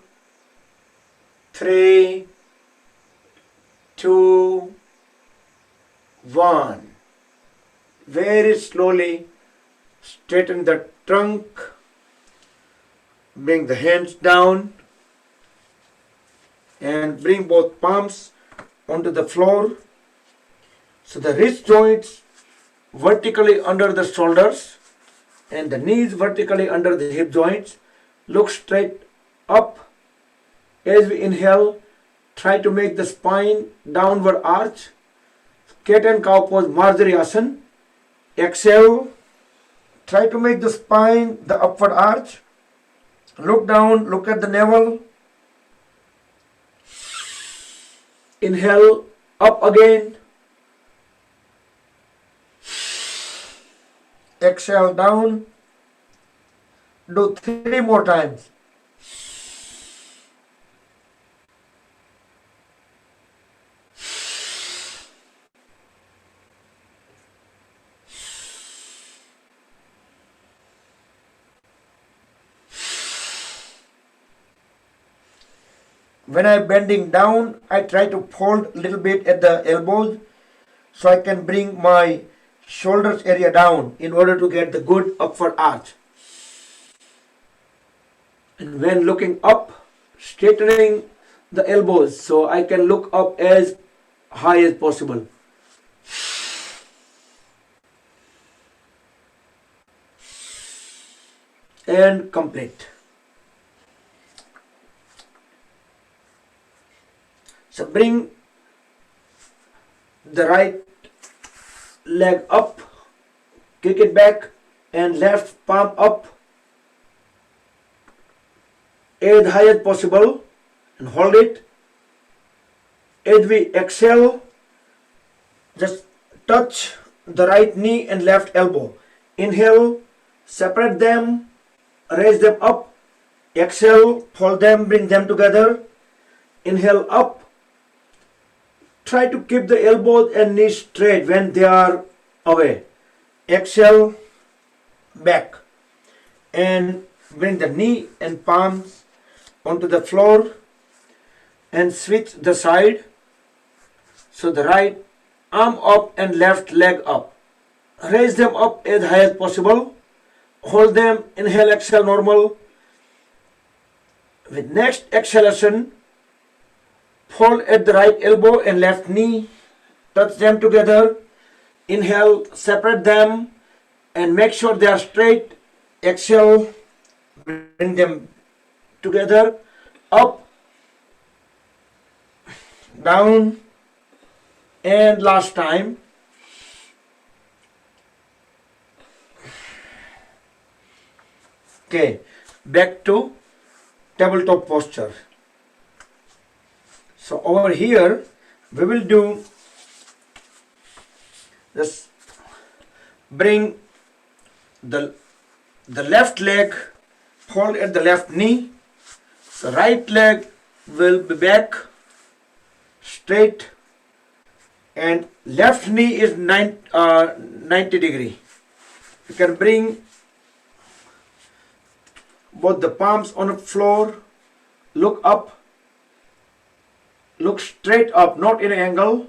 3, 2, 1. Very slowly straighten the trunk, bring the hands down and bring both palms onto the floor. So the wrist joints vertically under the shoulders and the knees vertically under the hip joints. Look straight up. As we inhale, try to make the spine downward arch. Cat and cow pose, Marjariasana. Exhale, try to make the spine the upward arch. Look down, look at the navel. Inhale, up again. Exhale, down. Do 3 more times. When I'm bending down, I try to fold a little bit at the elbows so I can bring my shoulders area down in order to get the good upward arch. And when looking up, straightening the elbows so I can look up as high as possible. And complete. So bring the right leg up, kick it back and left palm up as high as possible and hold it. As we exhale, just touch the right knee and left elbow. Inhale, separate them, raise them up. Exhale, fold them, bring them together. Inhale up. Try to keep the elbows and knees straight when they are away. Exhale, back. And bring the knee and palms onto the floor and switch the side. So the right arm up and left leg up. Raise them up as high as possible. Hold them, inhale, exhale normal. With next exhalation, fold at the right elbow and left knee. Touch them together. Inhale, separate them and make sure they are straight. Exhale, bring them together. Up, down, and last time. Okay, back to tabletop posture. So over here we will do this. Bring the left leg, hold at the left knee. The right leg will be back straight and left knee is 90 degree. You can bring both the palms on the floor, look up, look straight up, not in an angle,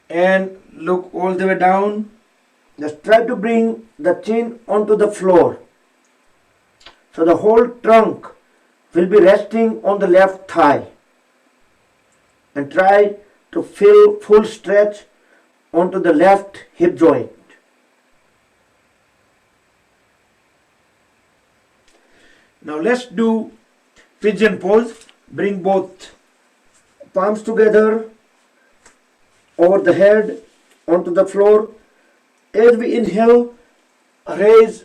and look all the way down. Just try to bring the chin onto the floor. So the whole trunk will be resting on the left thigh. And try to feel full stretch onto the left hip joint. Now let's do pigeon pose. Bring both palms together over the head onto the floor. As we inhale, raise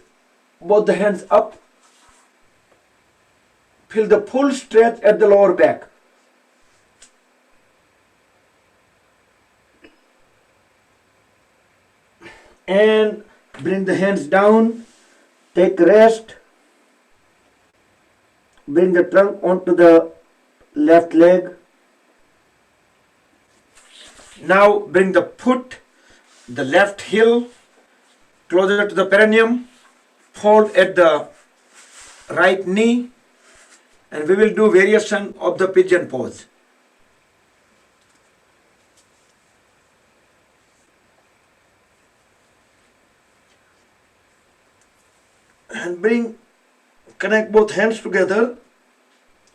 both the hands up. Feel the full stretch at the lower back. And bring the hands down. Take rest. Bring the trunk onto the left leg. Now bring the foot, the left heel, closer to the perineum. Fold at the right knee. And we will do variation of the pigeon pose. And connect both hands together.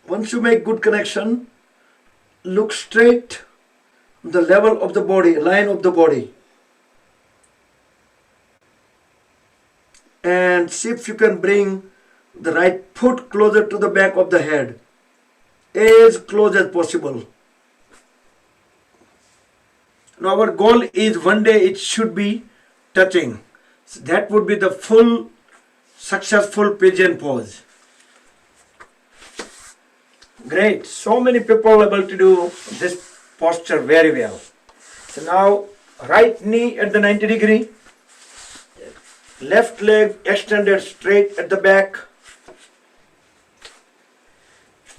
Once you make good connection, look straight on the level of the body, line of the body. And see if you can bring the right foot closer to the back of the head, as close as possible. Now our goal is one day it should be touching. So that would be the full successful pigeon pose. Great. So many people are able to do this posture very well. So now right knee at the 90 degree. Left leg extended straight at the back.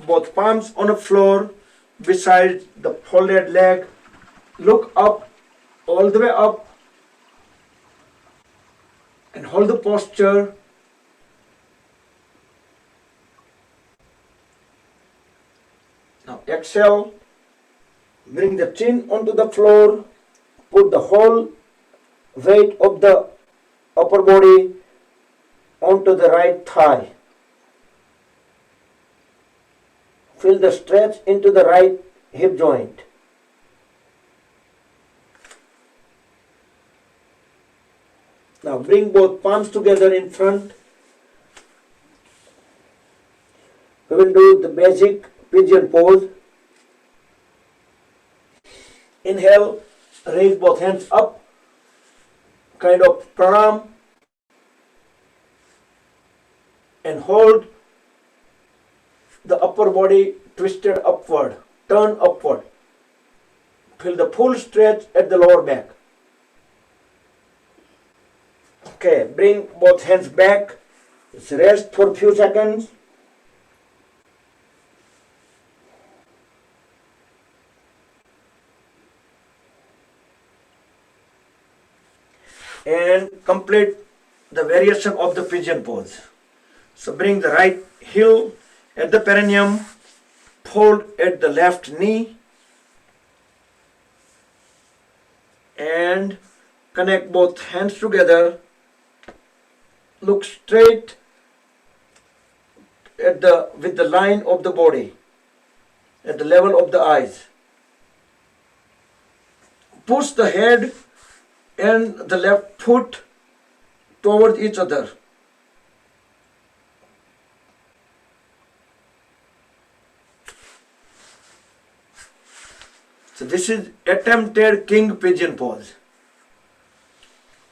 Both palms on the floor beside the folded leg. Look up, all the way up. And hold the posture. Now exhale, bring the chin onto the floor, put the whole weight of the upper body onto the right thigh. Feel the stretch into the right hip joint. Now bring both palms together in front. We will do the basic pigeon pose. Inhale, raise both hands up, kind of pranam, and hold the upper body twisted upward, turn upward. Feel the full stretch at the lower back. Okay, bring both hands back, just rest for a few seconds. And complete the variation of the pigeon pose. So bring the right heel at the perineum, fold at the left knee, and connect both hands together. Look straight at with the line of the body at the level of the eyes. Push the head and the left foot towards each other. So this is attempted king pigeon pose.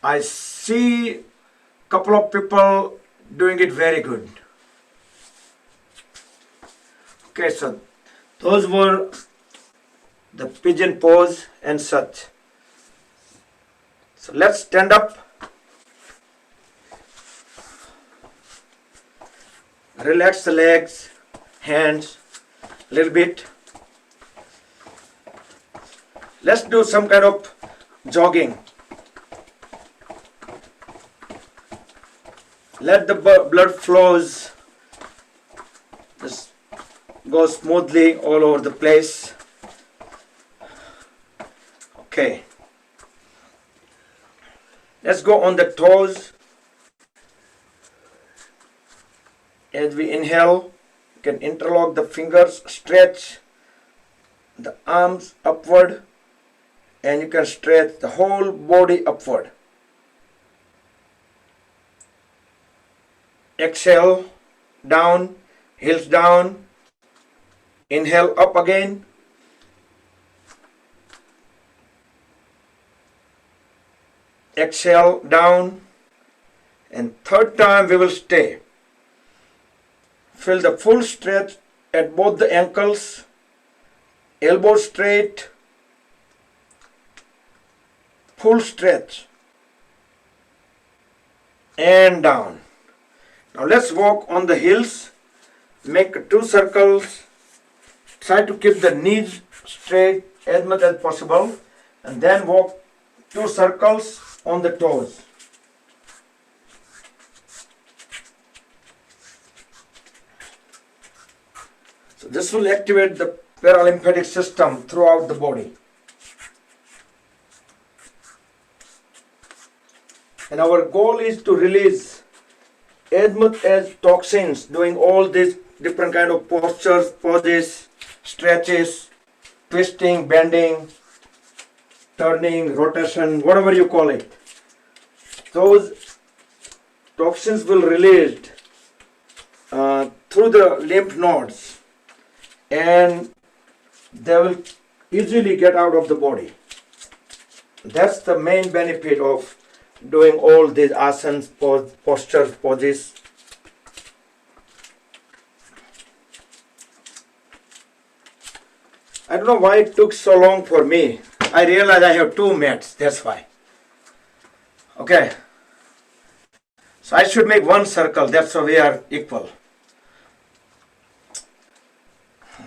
I see couple of people doing it very good. Okay, so those were the pigeon pose and such. So let's stand up. Relax the legs, hands a little bit. Let's do some kind of jogging. Let the blood flows just go smoothly all over the place. Okay. Let's go on the toes. As we inhale, you can interlock the fingers, stretch the arms upward, and you can stretch the whole body upward. Exhale, down, heels down. Inhale, up again. Exhale, down. And third time we will stay. Feel the full stretch at both the ankles. Elbows straight. Full stretch. And down. Now let's walk on the heels. Make 2 circles. Try to keep the knees straight as much as possible. And then walk 2 circles on the toes. So this will activate the paralympathetic system throughout the body. And our goal is to release as much as toxins doing all these different kind of postures, poses, stretches, twisting, bending, turning, rotation, whatever you call it. Those toxins will released through the lymph nodes and they will easily get out of the body. That's the main benefit of doing all these asanas, postures, poses. I don't know why it took so long for me. I realized I have 2 mats, that's why. Okay. So I should make 1 circle, that's why we are equal.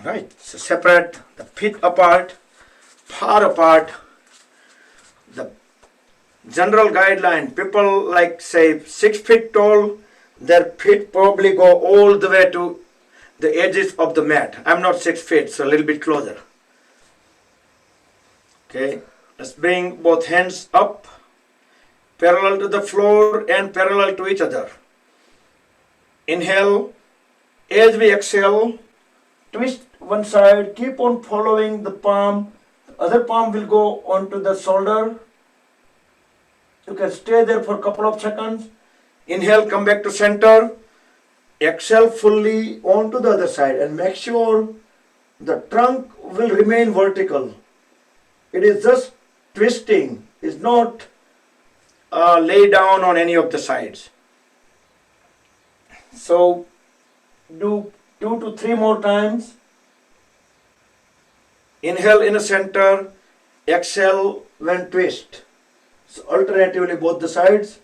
Right, so separate the feet apart, far apart. The general guideline, people like say 6 feet tall, their feet probably go all the way to the edges of the mat. I'm not 6 feet, so a little bit closer. Okay, let's bring both hands up, parallel to the floor and parallel to each other. Inhale, as we exhale, twist one side, keep on following the palm. The other palm will go onto the shoulder. You can stay there for a couple of seconds. Inhale, come back to center. Exhale fully onto the other side and make sure the trunk will remain vertical. It is just twisting, it's not lay down on any of the sides. So do 2 to 3 more times. Inhale in the center, exhale when twist. So alternatively both the sides.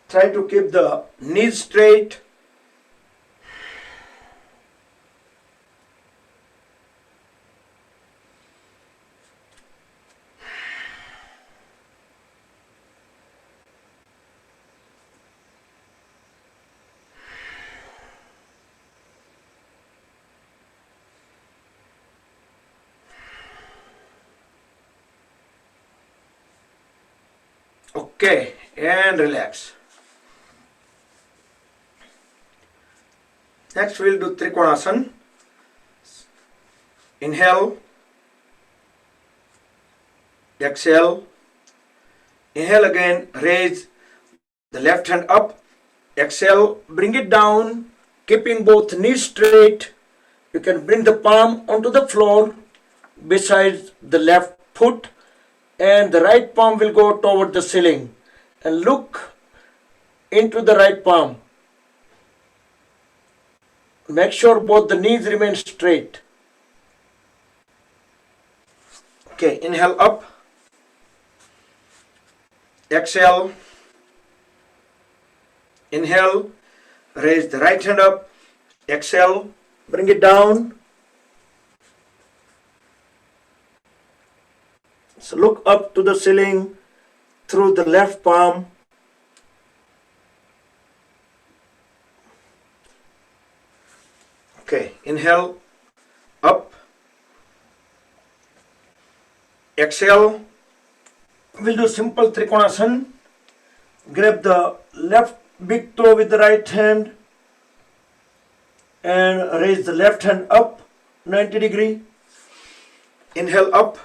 Try to keep the knees straight. Okay, and relax. Next we'll do Trikonasana. Inhale, exhale, inhale again, raise the left hand up, exhale, bring it down, keeping both knees straight. You can bring the palm onto the floor beside the left foot, and the right palm will go toward the ceiling, and look into the right palm. Make sure both the knees remain straight. Okay, inhale up, exhale, inhale, raise the right hand up, exhale, bring it down. So look up to the ceiling through the left palm. Okay, inhale, up, exhale. We'll do simple Trikonasana. Grab the left big toe with the right hand and raise the left hand up 90 degree. Inhale up,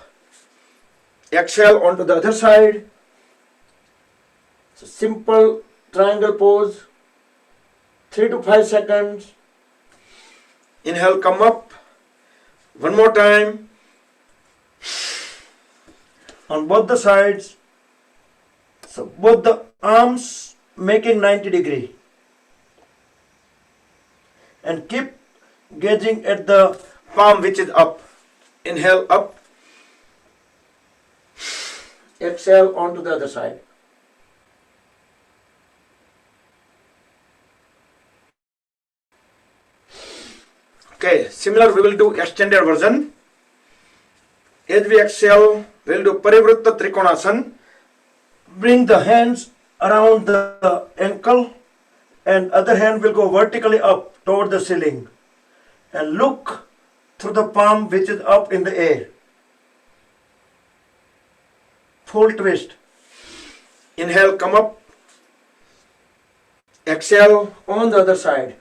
exhale onto the other side. So simple triangle pose, 3 to 5 seconds. Inhale, come up. One more time. On both the sides. So both the arms making 90 degree. And keep gazing at the palm which is up. Inhale up. Exhale onto the other side. Okay, similar we will do extended version. As we exhale, we will do Parivritta Trikonasana. Bring the hands around the ankle and other hand will go vertically up toward the ceiling. And look through the palm which is up in the air. Full twist. Inhale, come up. Exhale on the other side.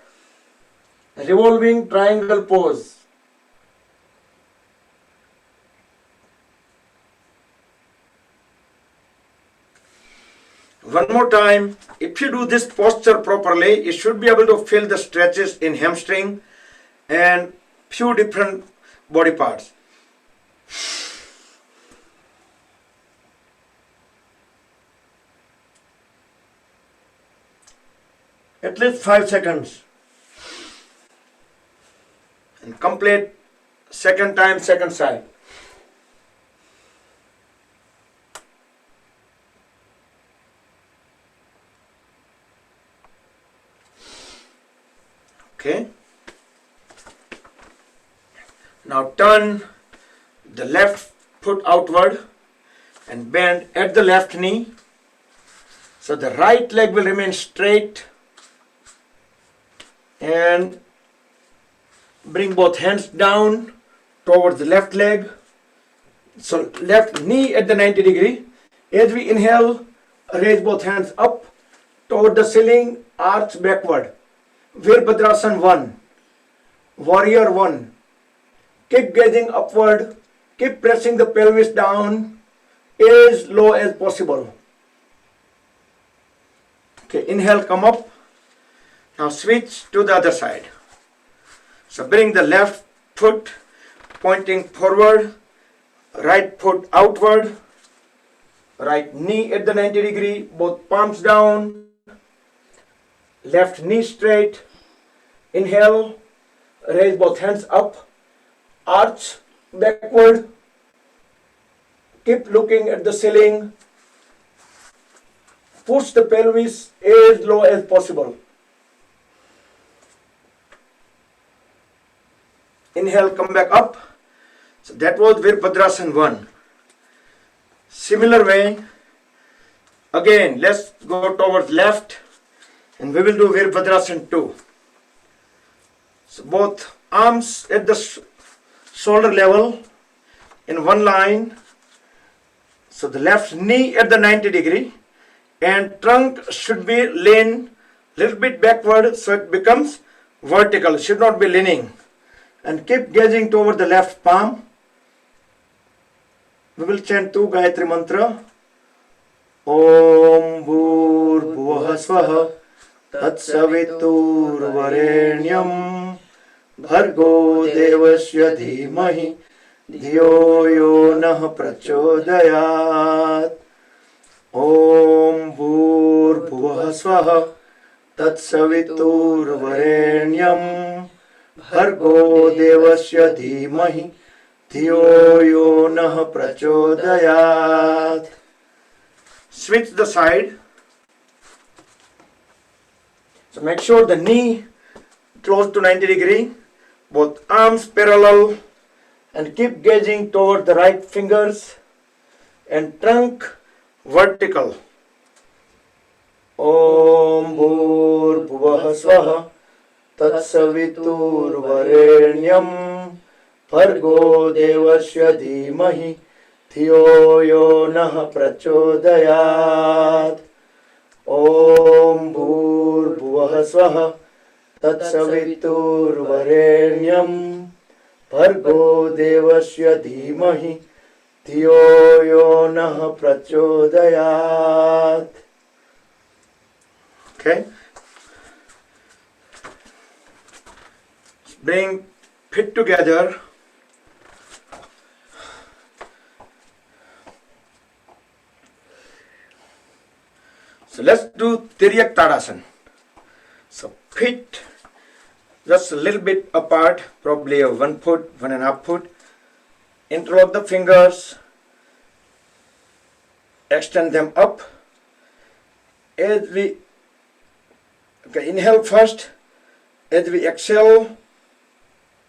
Revolving triangle pose. One more time. If you do this posture properly, you should be able to feel the stretches in hamstring and few different body parts. At least 5 seconds. And complete second time, second side. Okay. Now turn the left foot outward and bend at the left knee. So the right leg will remain straight. And bring both hands down towards the left leg. So left knee at the 90 degree. As we inhale, raise both hands up toward the ceiling, arch backward. Virabhadrasana 1. Warrior 1. Keep gazing upward. Keep pressing the pelvis down as low as possible. Okay, inhale, come up. Now switch to the other side. So bring the left foot pointing forward, right foot outward, right knee at the 90 degree, both palms down, left knee straight. Inhale, raise both hands up, arch backward, keep looking at the ceiling, push the pelvis as low as possible. Inhale, come back up. So that was Virabhadrasana 1. Similar way, again, let's go towards left and we will do Virabhadrasana 2. So both arms at the shoulder level in one line. So the left knee at the 90 degree and trunk should be lean little bit backward so it becomes vertical, should not be leaning. And keep gazing toward the left palm. We will chant two Gayatri mantra. Om Bhur Bhuvah Swaha Tatsaviturvarenyam Bhargo Devasya Dhimahi Dhiyo Yo Nah Prachodayat. Om Bhur Bhuvah Swaha Tatsaviturvarenyam Bhargo Devasya Dhimahi Dhiyo Yo Nah Prachodayat. Switch the side. So make sure the knee close to 90 degree, both arms parallel, and keep gazing toward the right fingers and trunk vertical. Om Bhur Bhuvah Swaha Tatsaviturvarenyam Bhargo Devasya Dhimahi Dhiyo Yo Nah Prachodayat. Om Bhur Bhuvah Swaha Tatsaviturvarenyam Bhargo Devasya Dhimahi Dhiyo Yo Nah Prachodayat. Okay. Bring feet together. So let's do Tiryak Tadasana. So feet just a little bit apart, probably a 1 foot, 1.5 foot. Interlock the fingers, extend them up. As we inhale first, as we exhale,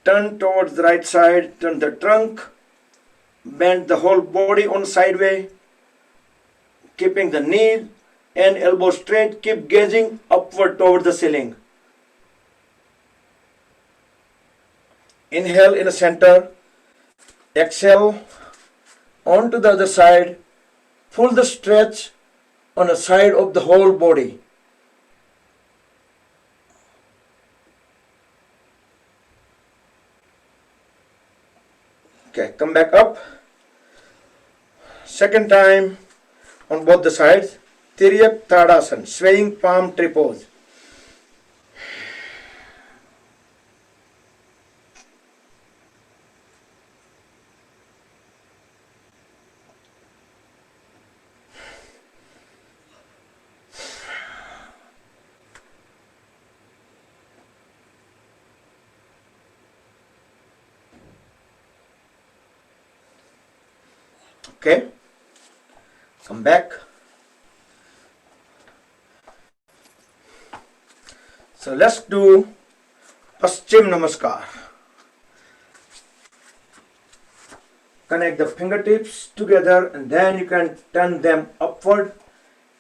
turn towards the right side, turn the trunk, bend the whole body on sideway, keeping the knee and elbow straight, keep gazing upward toward the ceiling. Inhale in the center, exhale onto the other side, pull the stretch on the side of the whole body. Okay, come back up. Second time on both the sides. Tiryak Tadasana, swaying palm tree pose. Okay, come back. So let's do Paschim Namaskar. Connect the fingertips together and then you can turn them upward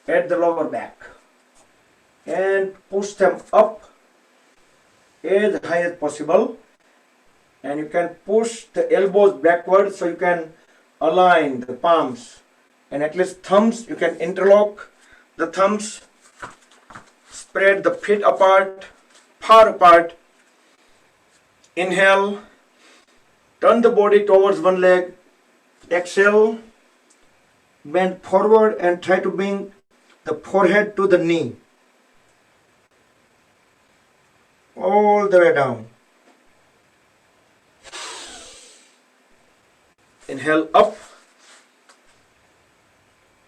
at the lower back and push them up as high as possible, and you can push the elbows backward so you can align the palms, and at least thumbs you can interlock the thumbs. Spread the feet apart, far apart. Inhale, turn the body towards one leg. Exhale, bend forward and try to bring the forehead to the knee. All the way down. Inhale up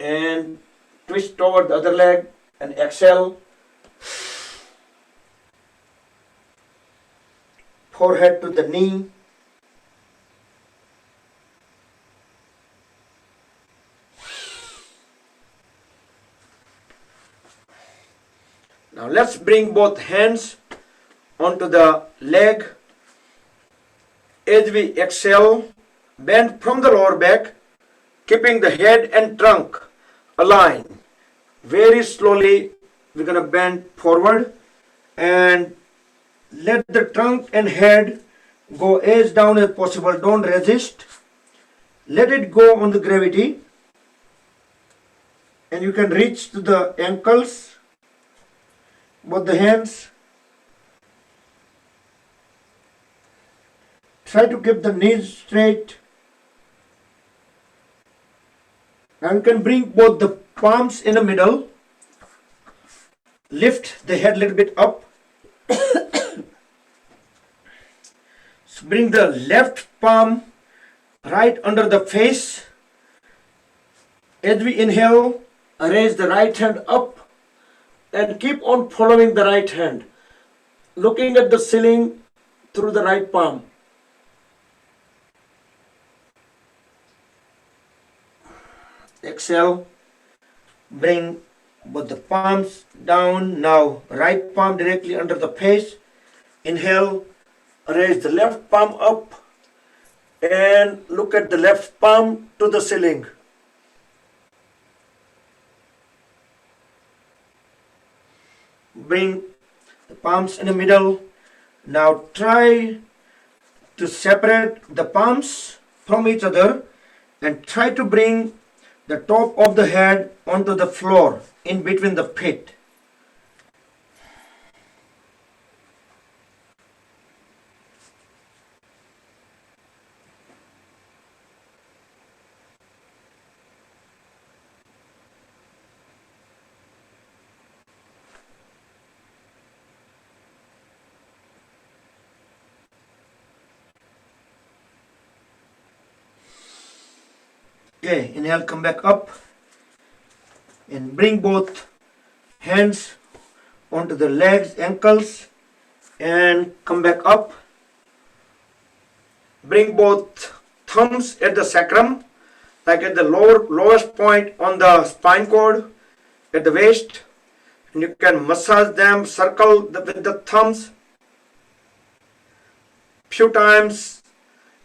and twist toward the other leg, and exhale. Forehead to the knee. Now let's bring both hands onto the leg. As we exhale, bend from the lower back, keeping the head and trunk aligned. Very slowly we're going to bend forward and let the trunk and head go as down as possible. Don't resist. Let it go on the gravity. and you can reach to the ankles, both the hands. Try to keep the knees straight. Now you can bring both the palms in the middle. Lift the head a little bit up. So bring the left palm right under the face. As we inhale, raise the right hand up and keep on following the right hand, looking at the ceiling through the right palm. Exhale, bring both the palms down. Now right palm directly under the face. Inhale, raise the left palm up and look at the left palm to the ceiling. Bring the palms in the middle. Now try to separate the palms from each other and try to bring the top of the head onto the floor in between the feet. Okay, inhale, come back up and bring both hands onto the legs, ankles, and come back up. Bring both thumbs at the sacrum, like at the lowest point on the spine cord, at the waist, and you can massage them, circle with the thumbs few times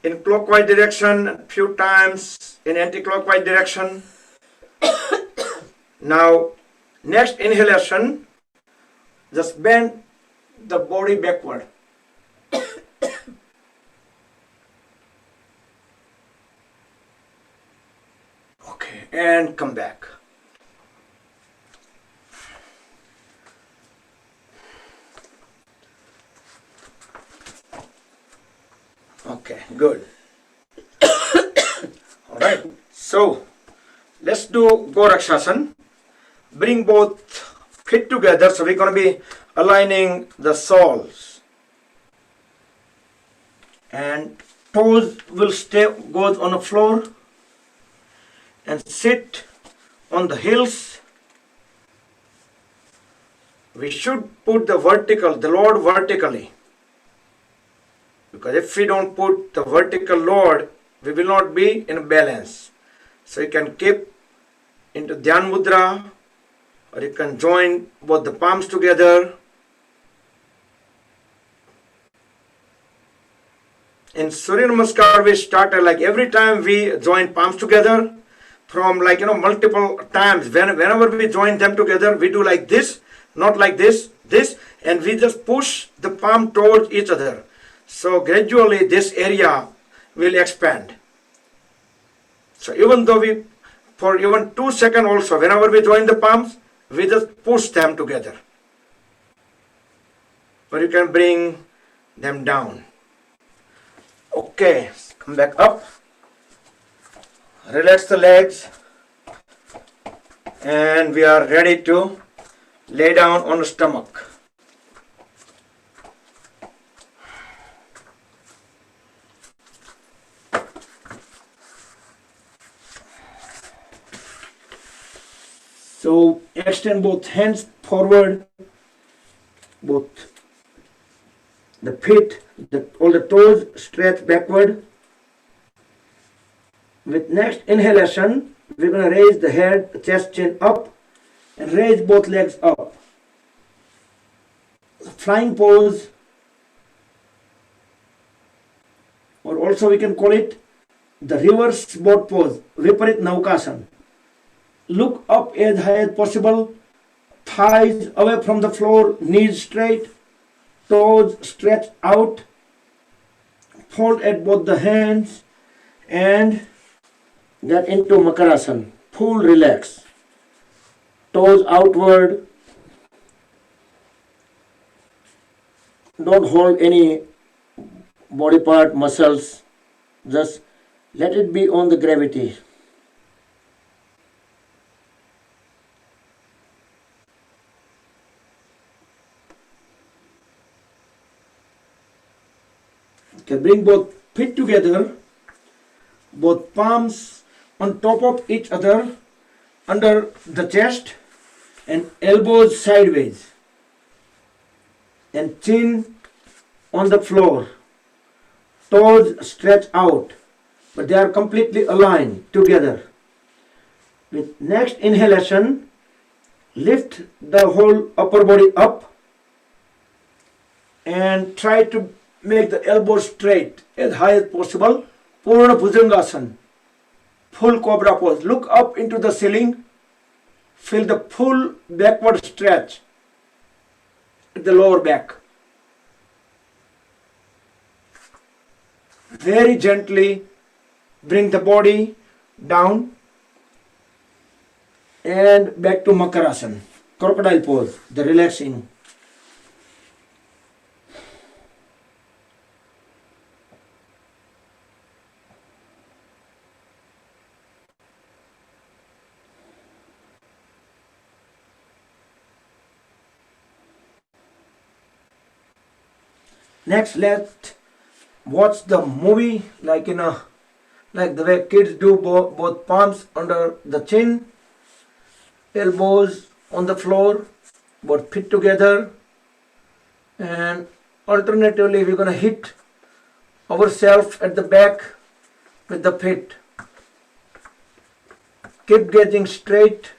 in clockwise direction, few times in anti-clockwise direction. Now, next inhalation, just bend the body backward. Okay, and come back. Okay, good. All right, so let's do Gorakshasana. Bring both feet together. So we're going to be aligning the soles. And toes will goes on the floor. And sit on the heels. We should put the load vertically. Because if we don't put the vertical load, we will not be in balance. So you can keep into Dhyan Mudra, or you can join both the palms together. In Surya Namaskar, we started like every time we join palms together, from multiple times. Whenever we join them together, we do like this, not like this, and we just push the palm towards each other. So gradually this area will expand. So even though for even 2 seconds also, whenever we join the palms, we just push them together. Or you can bring them down. Okay, come back up. Relax the legs. And we are ready to lay down on the stomach. So extend both hands forward, both the feet, all the toes stretch backward. With next inhalation, we're going to raise the head, chest, chin up, and raise both legs up. Flying pose, or also we can call it the reverse boat pose, Viparit Naukasana. Look up as high as possible, thighs away from the floor, knees straight, toes stretched out, fold at both the hands, and get into Makarasana, full relax. toes outward. Don't hold any body part, muscles. Just let it be on the gravity. Okay, bring both feet together, both palms on top of each other under the chest and elbows sideways and chin on the floor. Toes stretch out, but they are completely aligned together. With next inhalation, lift the whole upper body up and try to make the elbows straight as high as possible. Purna Bhujangasana, full cobra pose. Look up into the ceiling. Feel the full backward stretch at the lower back. Very gently bring the body down and back to Makarasana, crocodile pose, the relaxing. Next, let's watch the movie like the way kids do, both palms under the chin, elbows on the floor, both feet together, and alternatively we're gonna hit ourselves at the back with the feet. Keep gazing straight.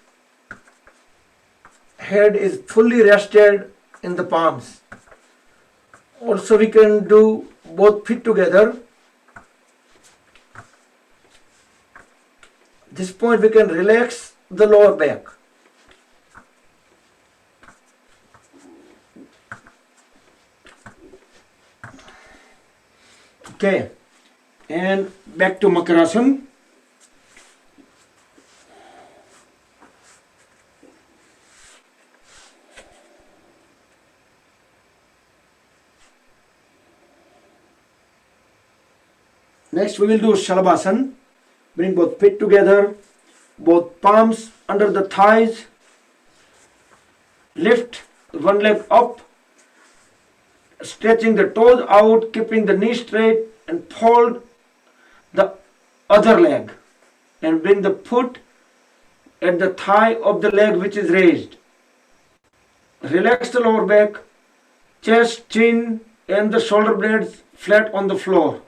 Head is fully rested in the palms. Also we can do both feet together. At this point we can relax the lower back. Okay, and back to Makarasana. Next we will do Shalabhasana. Bring both feet together, both palms under the thighs. Lift one leg up, stretching the toes out, keeping the knee straight, and fold the other leg. And bring the foot at the thigh of the leg which is raised. Relax the lower back, chest, chin, and the shoulder blades flat on the floor.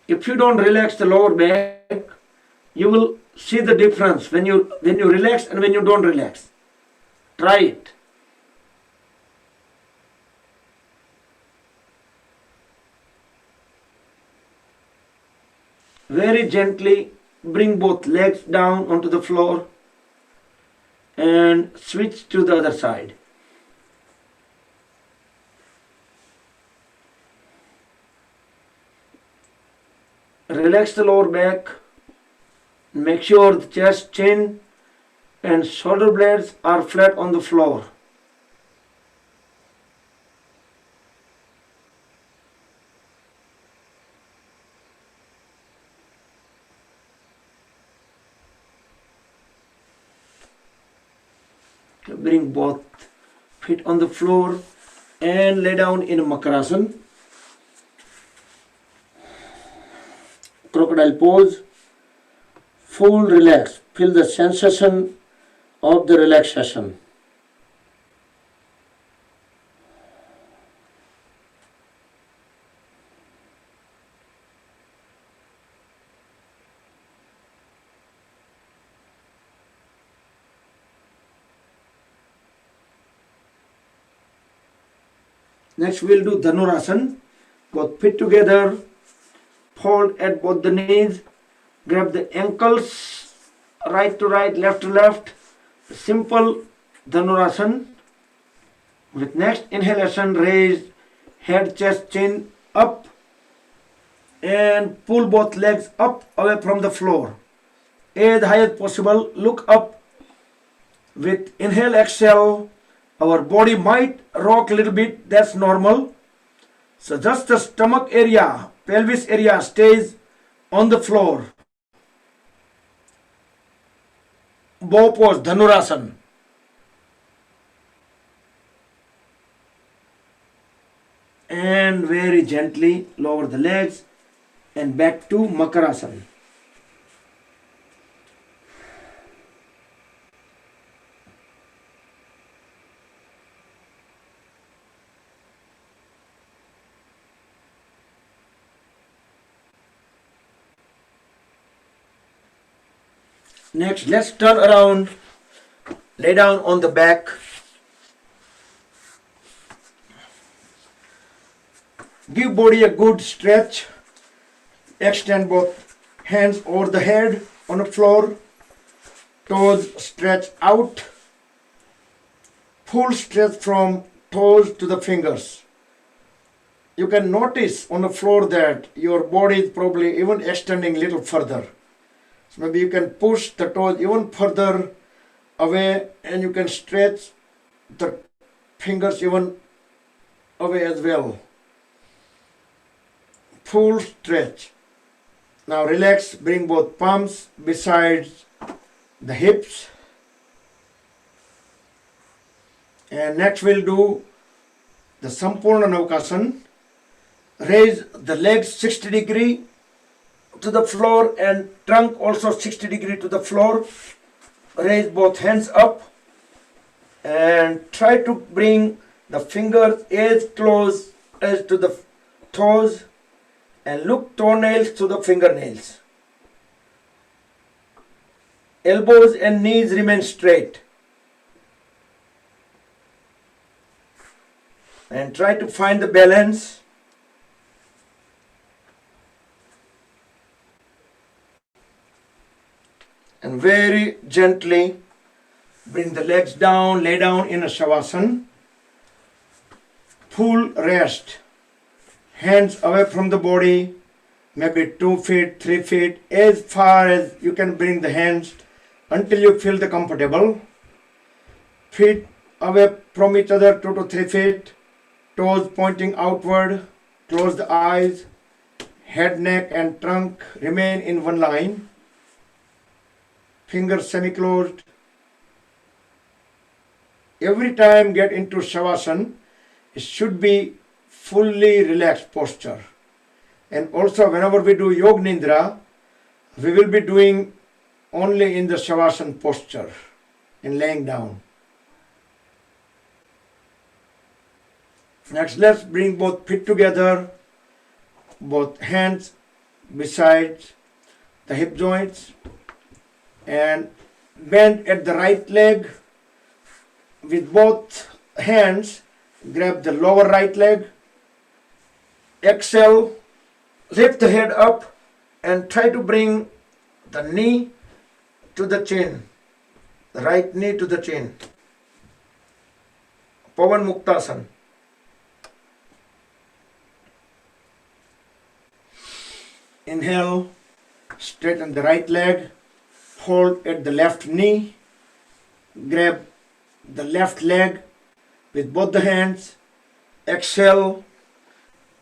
If you don't relax the lower back, you will see the difference when you relax and when you don't relax. Try it. Very gently bring both legs down onto the floor and switch to the other side. Relax the lower back. Make sure the chest, chin, and shoulder blades are flat on the floor. Bring both feet on the floor and lay down in Makarasana. Crocodile pose. Full relax. Feel the sensation of the relaxation. Next we'll do Dhanurasana. Both feet together, fold at both the knees, grab the ankles right to right, left to left. Simple Dhanurasana. With next inhalation, raise head, chest, chin up and pull both legs up away from the floor. As high as possible, look up. With inhale, exhale, our body might rock a little bit, that's normal. So just the stomach area, pelvis area stays on the floor. Bow pose, Dhanurasana. And very gently lower the legs and back to Makarasana. Next, let's turn around, lay down on the back. Give body a good stretch. Extend both hands over the head on the floor. Toes stretch out. Full stretch from toes to the fingers. You can notice on the floor that your body is probably even extending a little further. So maybe you can push the toes even further away and you can stretch the fingers even away as well. Full stretch. Now relax, bring both palms beside the hips. And next we'll do the Sampurna Navakasana. Raise the legs 60 degree to the floor and trunk also 60 degree to the floor. Raise both hands up and try to bring the fingers as close as to the toes and look toenails to the fingernails. Elbows and knees remain straight. And try to find the balance. And very gently bring the legs down, lay down in a Shavasana. Full rest. Hands away from the body, maybe 2 feet, 3 feet, as far as you can bring the hands until you feel the comfortable. Feet away from each other 2 to 3 feet, toes pointing outward, close the eyes, head, neck and trunk remain in one line. Fingers semi-closed. Every time get into Shavasana, it should be fully relaxed posture. And also whenever we do Yoga Nidra, we will be doing only in the Shavasana posture, in laying down. Next, let's bring both feet together, both hands beside the hip joints, and bend at the right leg. With both hands, grab the lower right leg. Exhale, lift the head up and try to bring the knee to the chin, the right knee to the chin. Pavan Muktasana. Inhale, straighten the right leg, hold at the left knee, grab the left leg with both the hands. Exhale,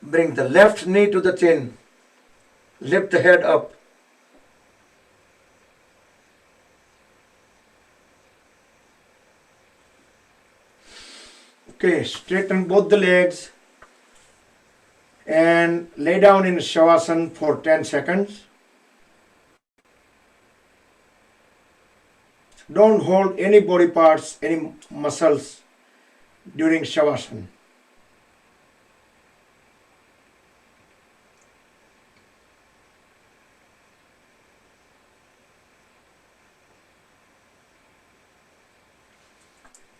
bring the left knee to the chin, lift the head up. Okay, straighten both the legs and lay down in Shavasana for 10 seconds. Don't hold any body parts, any muscles during Shavasana.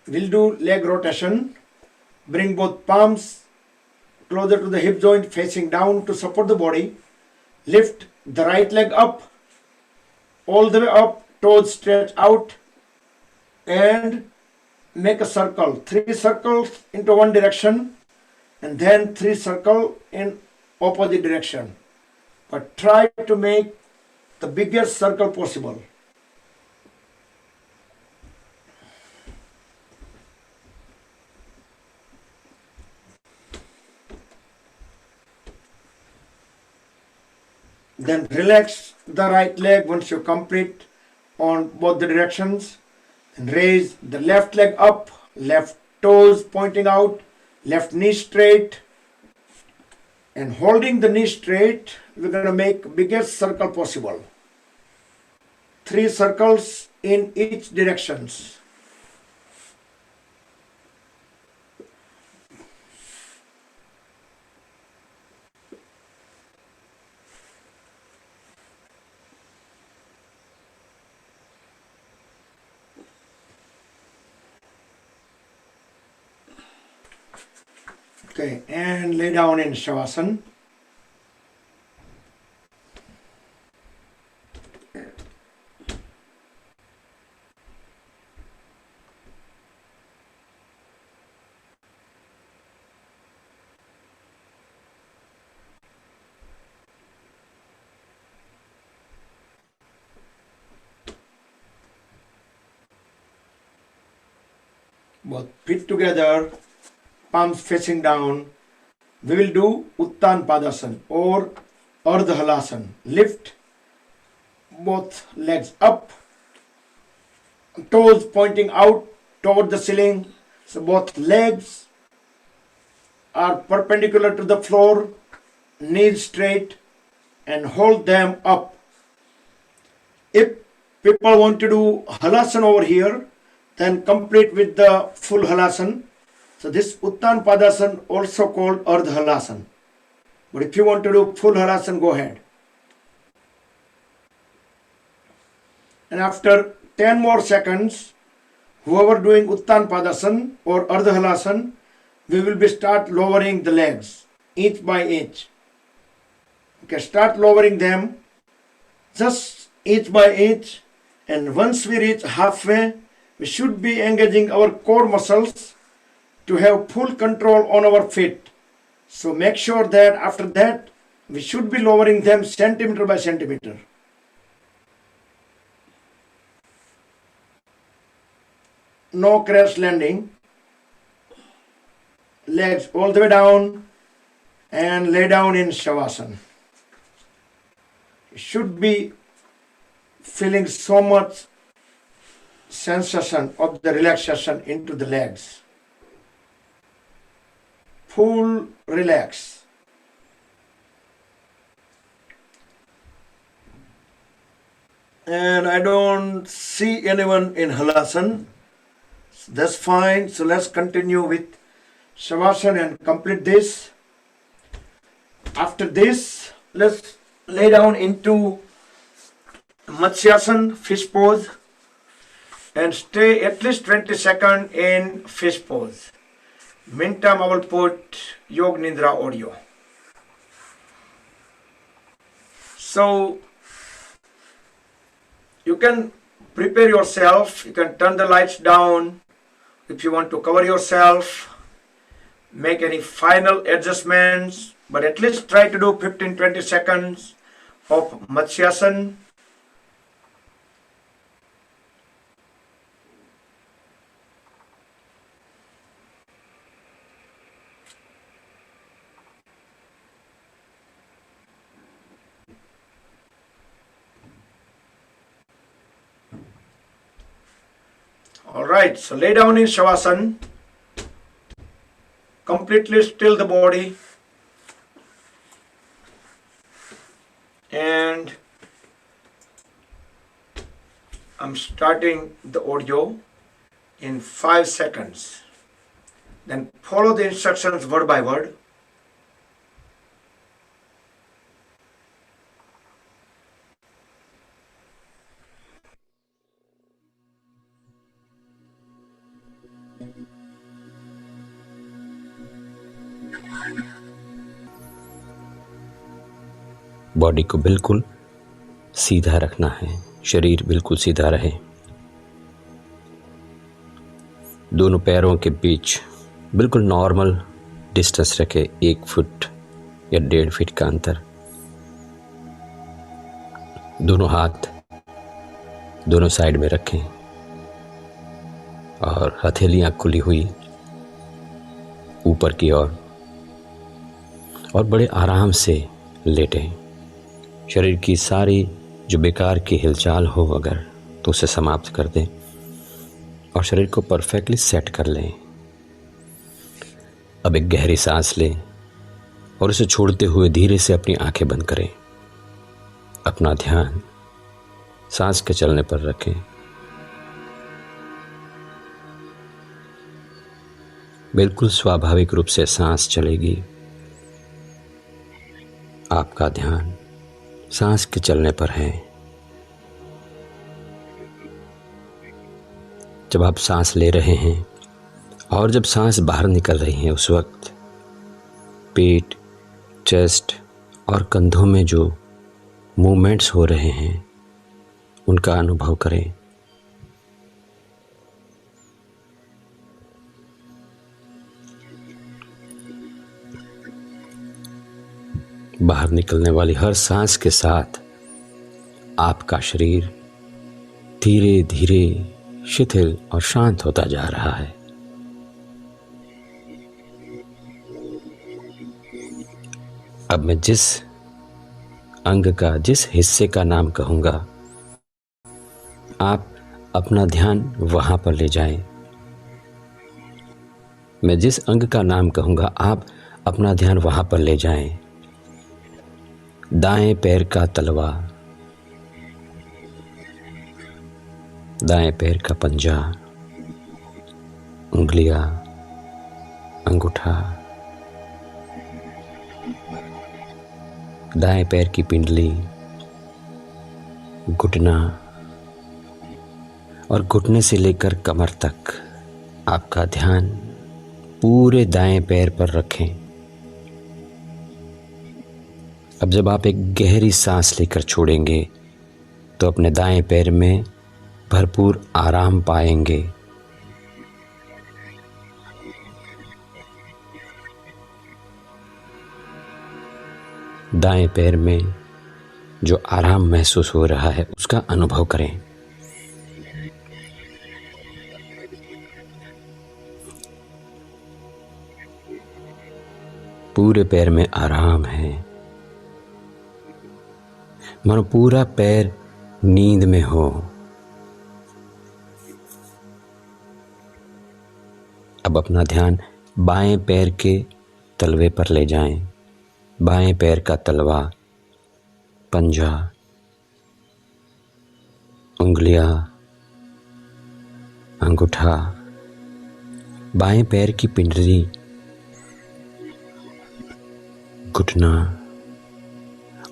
We'll do leg rotation. Bring both palms closer to the hip joint, facing down to support the body. Lift the right leg up, all the way up, toes stretch out, and make a circle. 3 circles into one direction, and then 3 circles in opposite direction. but try to make the biggest circle possible. Then relax the right leg once you complete on both the directions. And raise the left leg up, left toes pointing out, left knee straight. And holding the knee straight, we're going to make biggest circle possible. 3 circles in each directions. Okay, and lay down in Shavasana. Both feet together, palms facing down. We will do Uttan Padasana or Ardha Halasana. Lift both legs up, toes pointing out toward the ceiling. So both legs are perpendicular to the floor, knees straight, and hold them up. If people want to do Halasana over here, then complete with the full Halasana. So this Uttan Padasana also called Ardha Halasana. But if you want to do full Halasana, go ahead. And after 10 more seconds, whoever doing Uttan Padasana or Ardha Halasana, we will be start lowering the legs, inch by inch. Okay, start lowering them, just inch by inch. And once we reach halfway, we should be engaging our core muscles to have full control on our feet. So make sure that after that, we should be lowering them centimeter by centimeter. No crash landing. Legs all the way down and lay down in Shavasana. You should be feeling so much sensation of the relaxation into the legs. Full relax. And I don't see anyone in Halasana. That's fine. So let's continue with Shavasana and complete this. After this, let's lay down into Matsyasana, fish pose, and stay at least 20 seconds in fish pose. Meantime, I will put Yog Nidra audio. So, you can prepare yourself, you can turn the lights down if you want to cover yourself, make any final adjustments, but at least try to do 15-20 seconds of Matsyasana. Alright, so lay down in Shavasana, completely still the body, and I'm starting the audio in 5 seconds. Then follow the instructions word by word. Body को बिल्कुल सीधा रखना है, शरीर बिल्कुल सीधा रहे। दोनों पैरों के बीच बिल्कुल नॉर्मल डिस्टेंस रखे, 1 फुट या 1.5 फीट का अंतर। दोनों हाथ दोनों साइड में रखें और हथेलियां खुली हुई ऊपर की ओर और बड़े आराम से लेटें। शरीर की सारी जो बेकार की हिलचाल हो अगर तो उसे समाप्त कर दें और शरीर को परफेक्टली सेट कर लें। अब एक गहरी सांस लें और उसे छोड़ते हुए धीरे से अपनी आंखें बंद करें। अपना ध्यान सांस के चलने पर रखें। बिल्कुल स्वाभाविक रूप से सांस चलेगी। आपका ध्यान सांस के चलने पर है। जब आप सांस ले रहे हैं और जब सांस बाहर निकल रही है उस वक्त पेट, चेस्ट और कंधों में जो मूवमेंट्स हो रहे हैं उनका अनुभव करें। बाहर निकलने वाली हर सांस के साथ आपका शरीर धीरे धीरे शिथिल और शांत होता जा रहा है। अब मैं जिस अंग का, जिस हिस्से का नाम कहूंगा, आप अपना ध्यान वहां पर ले जाएं। मैं जिस अंग का नाम कहूंगा आप अपना ध्यान वहां पर ले जाएं। दाएं पैर का तलवा, दाएं पैर का पंजा, उंगलियां, अंगूठा, दाएं पैर की पिंडली, घुटना और घुटने से लेकर कमर तक आपका ध्यान पूरे दाएं पैर पर रखें। अब जब आप एक गहरी सांस लेकर छोड़ेंगे तो अपने दाएं पैर में भरपूर आराम पाएंगे। दाएं पैर में जो आराम महसूस हो रहा है उसका अनुभव करें। पूरे पैर में आराम है, मानो पूरा पैर नींद में हो। अब अपना ध्यान बाएं पैर के तलवे पर ले जाएं। बाएं पैर का तलवा, पंजा, उंगलियां, अंगूठा, बाएं पैर की पिंडली, घुटना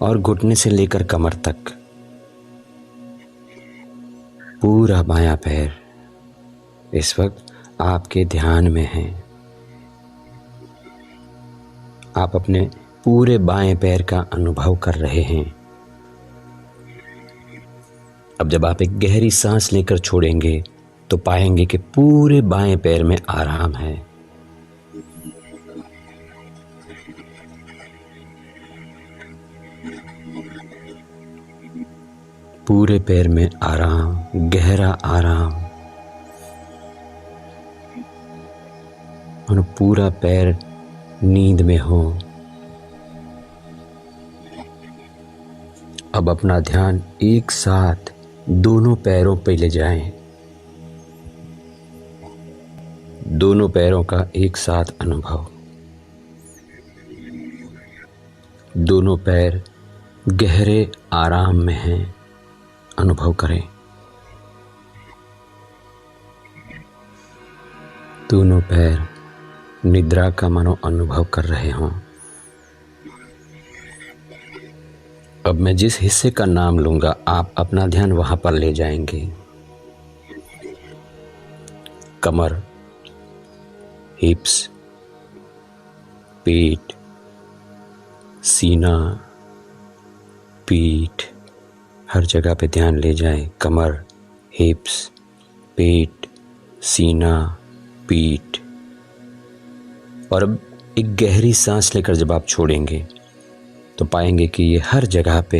और घुटने से लेकर कमर तक पूरा बायां पैर इस वक्त आपके ध्यान में है। आप अपने पूरे बाएं पैर का अनुभव कर रहे हैं। अब जब आप एक गहरी सांस लेकर छोड़ेंगे तो पाएंगे कि पूरे बाएं पैर में आराम है। पूरे पैर में आराम, गहरा आराम और पूरा पैर नींद में हो। अब अपना ध्यान एक साथ दोनों पैरों पे ले जाएं। दोनों पैरों का एक साथ अनुभव। दोनों पैर गहरे आराम में हैं, अनुभव करें। दोनों पैर निद्रा का मानो अनुभव कर रहे हों। अब मैं जिस हिस्से का नाम लूंगा आप अपना ध्यान वहां पर ले जाएंगे। कमर, हिप्स, पेट, सीना, पीठ, हर जगह पे ध्यान ले जाएं। कमर, हिप्स, पेट, सीना, पीठ। और अब एक गहरी सांस लेकर जब आप छोड़ेंगे तो पाएंगे कि ये हर जगह पे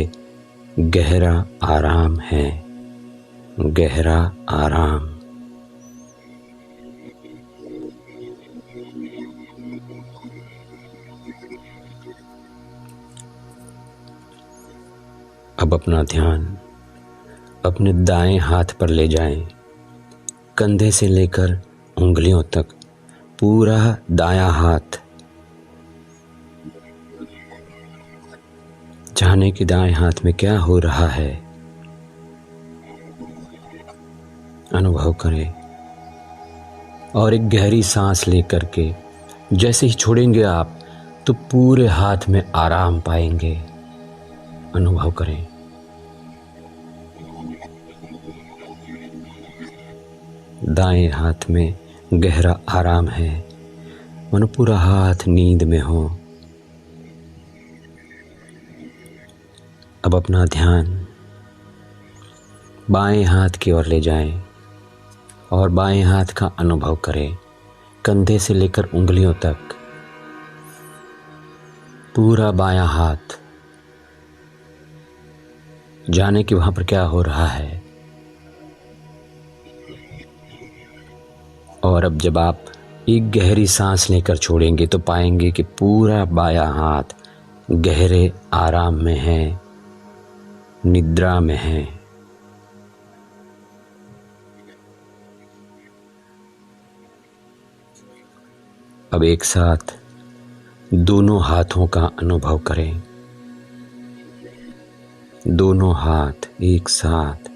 गहरा आराम है, गहरा आराम। अब अपना ध्यान अपने दाएं हाथ पर ले जाएं, कंधे से लेकर उंगलियों तक पूरा दायां हाथ। जाने कि दाएं हाथ में क्या हो रहा है, अनुभव करें। और एक गहरी सांस लेकर के जैसे ही छोड़ेंगे आप तो पूरे हाथ में आराम पाएंगे। अनुभव करें। दाएं हाथ में गहरा आराम है, मानो पूरा हाथ नींद में हो। अब अपना ध्यान बाएं हाथ की ओर ले जाएं और बाएं हाथ का अनुभव करें, कंधे से लेकर उंगलियों तक पूरा बायां हाथ। जाने कि वहां पर क्या हो रहा है। और अब जब आप एक गहरी सांस लेकर छोड़ेंगे तो पाएंगे कि पूरा बायां हाथ गहरे आराम में है, निद्रा में है। अब एक साथ दोनों हाथों का अनुभव करें। दोनों हाथ एक साथ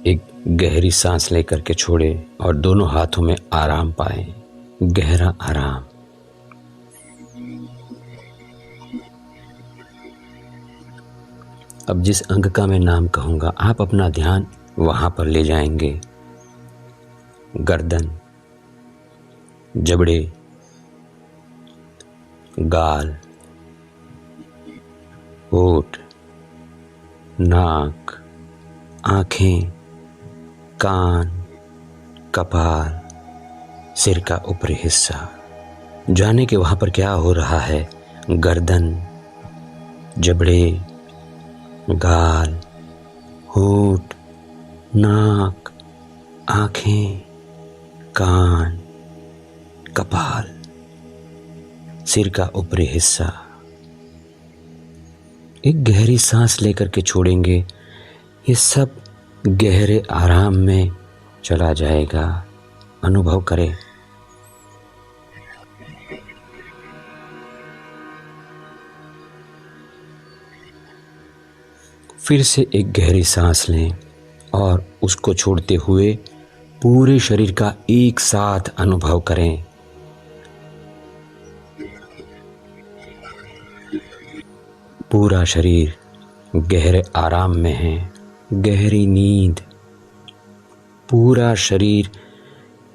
एक गहरी सांस लेकर के छोड़े और दोनों हाथों में आराम पाएं, गहरा आराम। अब जिस अंग का मैं नाम कहूंगा आप अपना ध्यान वहां पर ले जाएंगे। गर्दन, जबड़े, गाल, होठ, नाक, आंखें, कान, कपाल, सिर का ऊपरी हिस्सा। जाने के वहां पर क्या हो रहा है। गर्दन, जबड़े, गाल, होठ, नाक, आंखें, कान, कपाल, सिर का ऊपरी हिस्सा। एक गहरी सांस लेकर के छोड़ेंगे, ये सब गहरे आराम में चला जाएगा। अनुभव करें। फिर से एक गहरी सांस लें और उसको छोड़ते हुए पूरे शरीर का एक साथ अनुभव करें। पूरा शरीर गहरे आराम में है, गहरी नींद। पूरा शरीर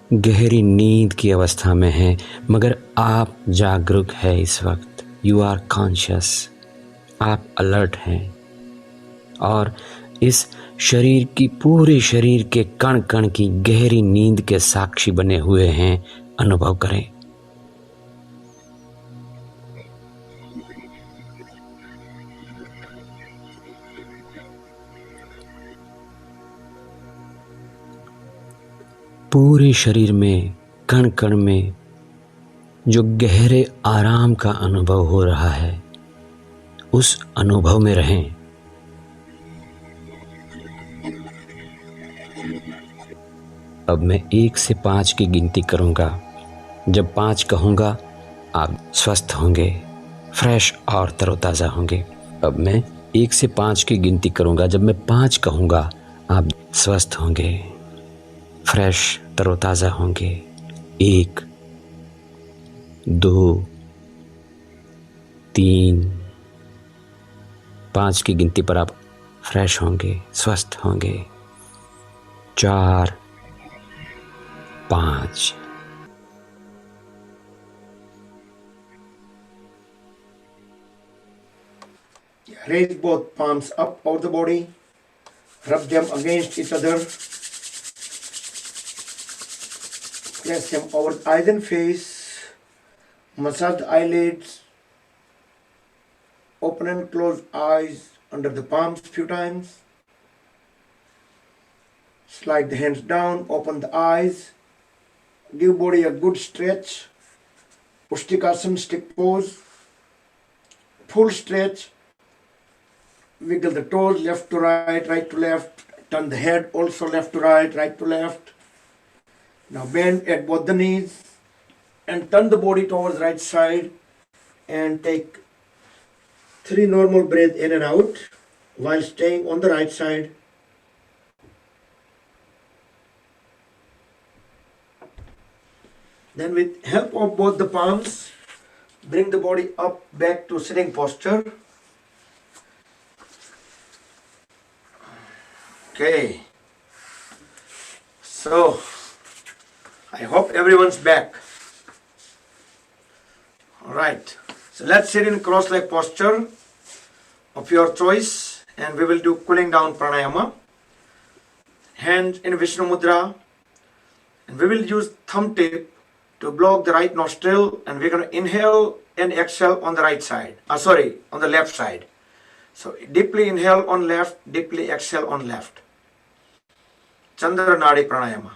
गहरी नींद की अवस्था में है, मगर आप जागरूक है इस वक्त। यू आर कॉन्शियस, आप अलर्ट हैं और इस शरीर की, पूरे शरीर के कण कण की गहरी नींद के साक्षी बने हुए हैं। अनुभव करें। पूरे शरीर में, कण कण में जो गहरे आराम का अनुभव हो रहा है, उस अनुभव में रहें। अब मैं 1 से 5 की गिनती करूंगा। जब 5 कहूंगा आप स्वस्थ होंगे, फ्रेश और तरोताज़ा होंगे। अब मैं 1 से 5 की गिनती करूंगा। जब मैं 5 कहूंगा आप स्वस्थ होंगे, फ्रेश तरोताज़ा होंगे। 1, 2, 3, 5 की गिनती पर आप फ्रेश होंगे, स्वस्थ होंगे। 4, 5। Raise both palms up over the body, rub them against each other, place them over the eyes and face, massage the eyelids, Open and close eyes under the palms few times. Slide the hands down, open the eyes. Give body a good stretch. Ustikasana, stick pose. Full stretch. Wiggle the toes left to right, right to left. Turn the head also left to right, right to left. Now bend at both the knees and turn the body towards right side and take 3 normal breaths in and out while staying on the right side. Then with help of both the palms, bring the body up back to sitting posture. Okay. So, I hope everyone's back. Alright. So let's sit in cross-leg posture of your choice and we will do cooling down pranayama. Hands in Vishnu Mudra and we will use thumb tip to block the right nostril and we're going to inhale and exhale on the right side. On the left side. So deeply inhale on left, deeply exhale on left. Chandra Nadi Pranayama.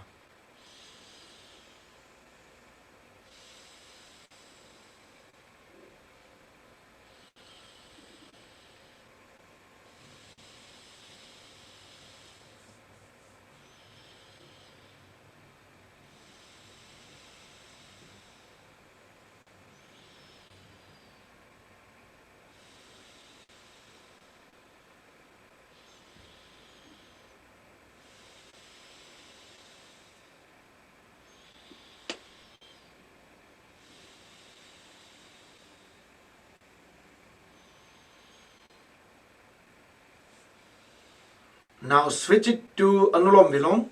Now switch it to Anulom Vilom.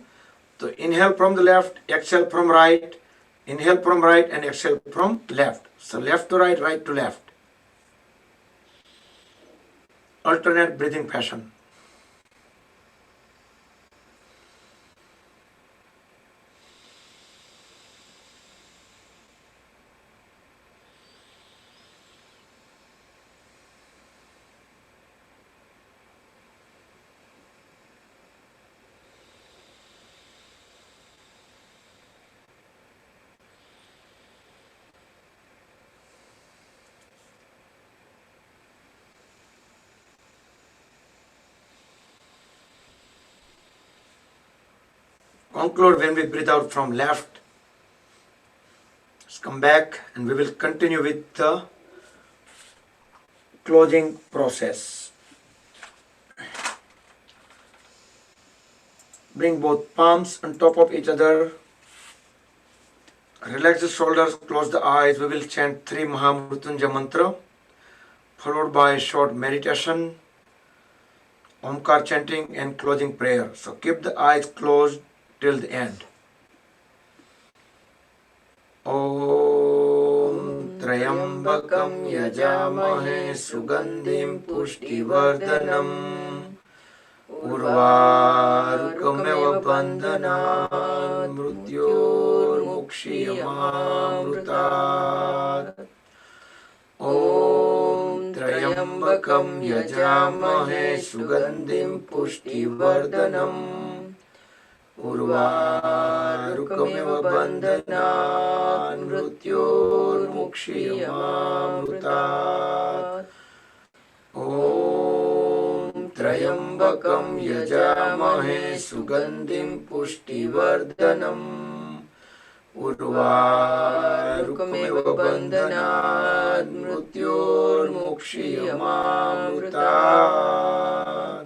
So inhale from the left, exhale from right, inhale from right and exhale from left. So left to right, right to left. Alternate breathing fashion. Conclude when we breathe out from left. Let's come back and we will continue with the closing process. Bring both palms on top of each other. Relax the shoulders, close the eyes. We will chant 3 Mahamrutyunjaya mantra followed by a short meditation, Omkar chanting and closing prayer. So keep the eyes closed till the end. Om Trayambakam Yajamahe Sugandhim Pushtivardanam Urvarukamav Bandhanan Mrityor Mukshiyamamrutat. Om Trayambakam Yajamahe Sugandhim Pushtivardanam Urvarukamiva bandhanan mrityor mukshiyamamrutat. Om Trayambakam yajamahe sugandhim pushtivardanam Urvarukamiva bandhanan mrityor mukshiyamamrutat.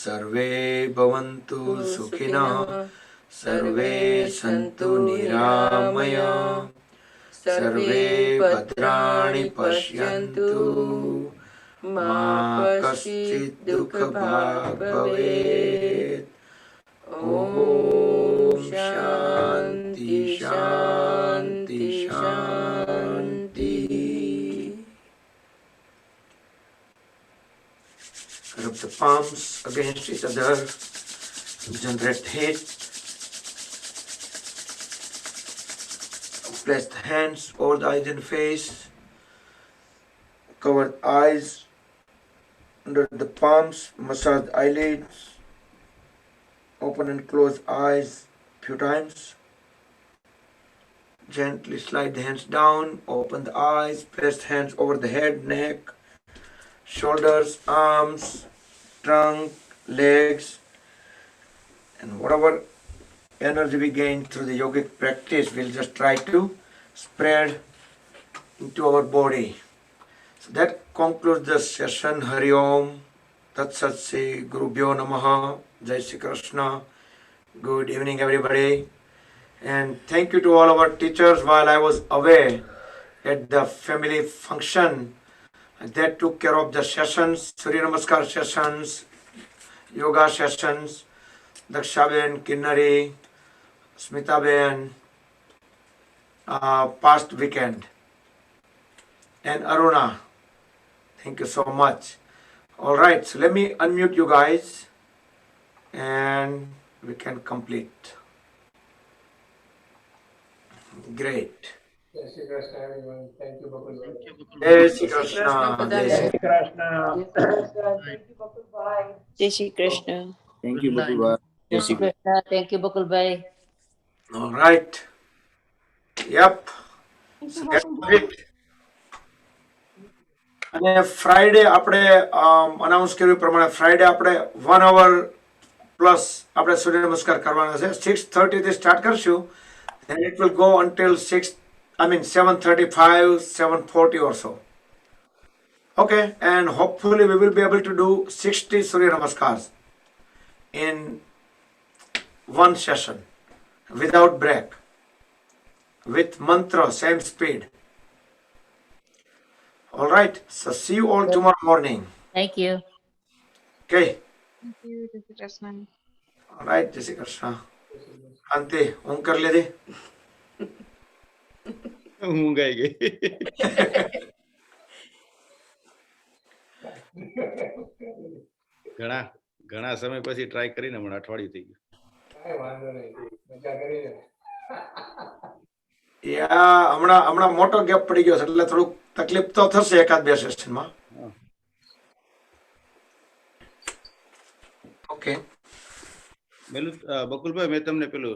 सर्वे भवन्तु सुखिनः सर्वे सन्तु निरामया सर्वे भद्राणि पश्यन्तु मा कश्चित् दुःखभाग् भवेत् ॐ शान्ति शान्ति शान्ति Rub the palms against each other to generate heat. Place the hands over the eyes and face. Cover the eyes under the palms. Massage the eyelids. Open and close eyes few times. Gently slide the hands down. Open the eyes. Place the hands over the head, neck, shoulders, arms, trunk, legs, and whatever energy we gain through the yogic practice, we'll just try to spread into our body. So that concludes the session. Hari Om, Tat Sat Sri Gurubhyo Namaha, Jai Shri Krishna. Good evening, everybody. And thank you to all our teachers while I was away at the family function. They took care of the sessions, Surya Namaskar sessions, yoga sessions, Dakshaben, Kinnari, Smitaben, past weekend, and Aruna. Thank you so much. All right, so let me unmute you guys and we can complete. Great. Jai Shri Krishna, everyone. Thank you, Bakul. Jai Shri Krishna. Jai Shri Shri Krishna. Jai Shri Krishna. Thank you, Bakul Bhai. Jai Shri Krishna. Thank you, Bakul Bhai. All right. Yep. So that's it. અને Friday આપણે announce કર્યું પ્રમાણે Friday આપણે 1 hour plus આપણે સૂર્ય નમસ્કાર કરવાના છે 6:30 થી સ્ટાર્ટ કરશું and it will go until 7:35 7:40 or so. Okay, and hopefully we will be able to do 60 Surya Namaskars in one session without break with mantra same speed. All right, so see you all tomorrow morning. Thank you. Okay. Thank you, Jai Shri Krishna. All right, Jai Shri Krishna. Anti, ऊँग कर ले दे. ઊંઘ આવી ગઈ. ઘણા સમય પછી try કરીને હમણાં અઠવાડિયું થઈ ગયું. કાંઈ વાંધો નહીં. મજા કરીને. હમણાં મોટો ગેપ પડી ગયો છે એટલે થોડુંક તકલીફ તો થશે એકાદ બે સેશનમાં. ઓકે. બકુલભાઈ મેં તમને પેલું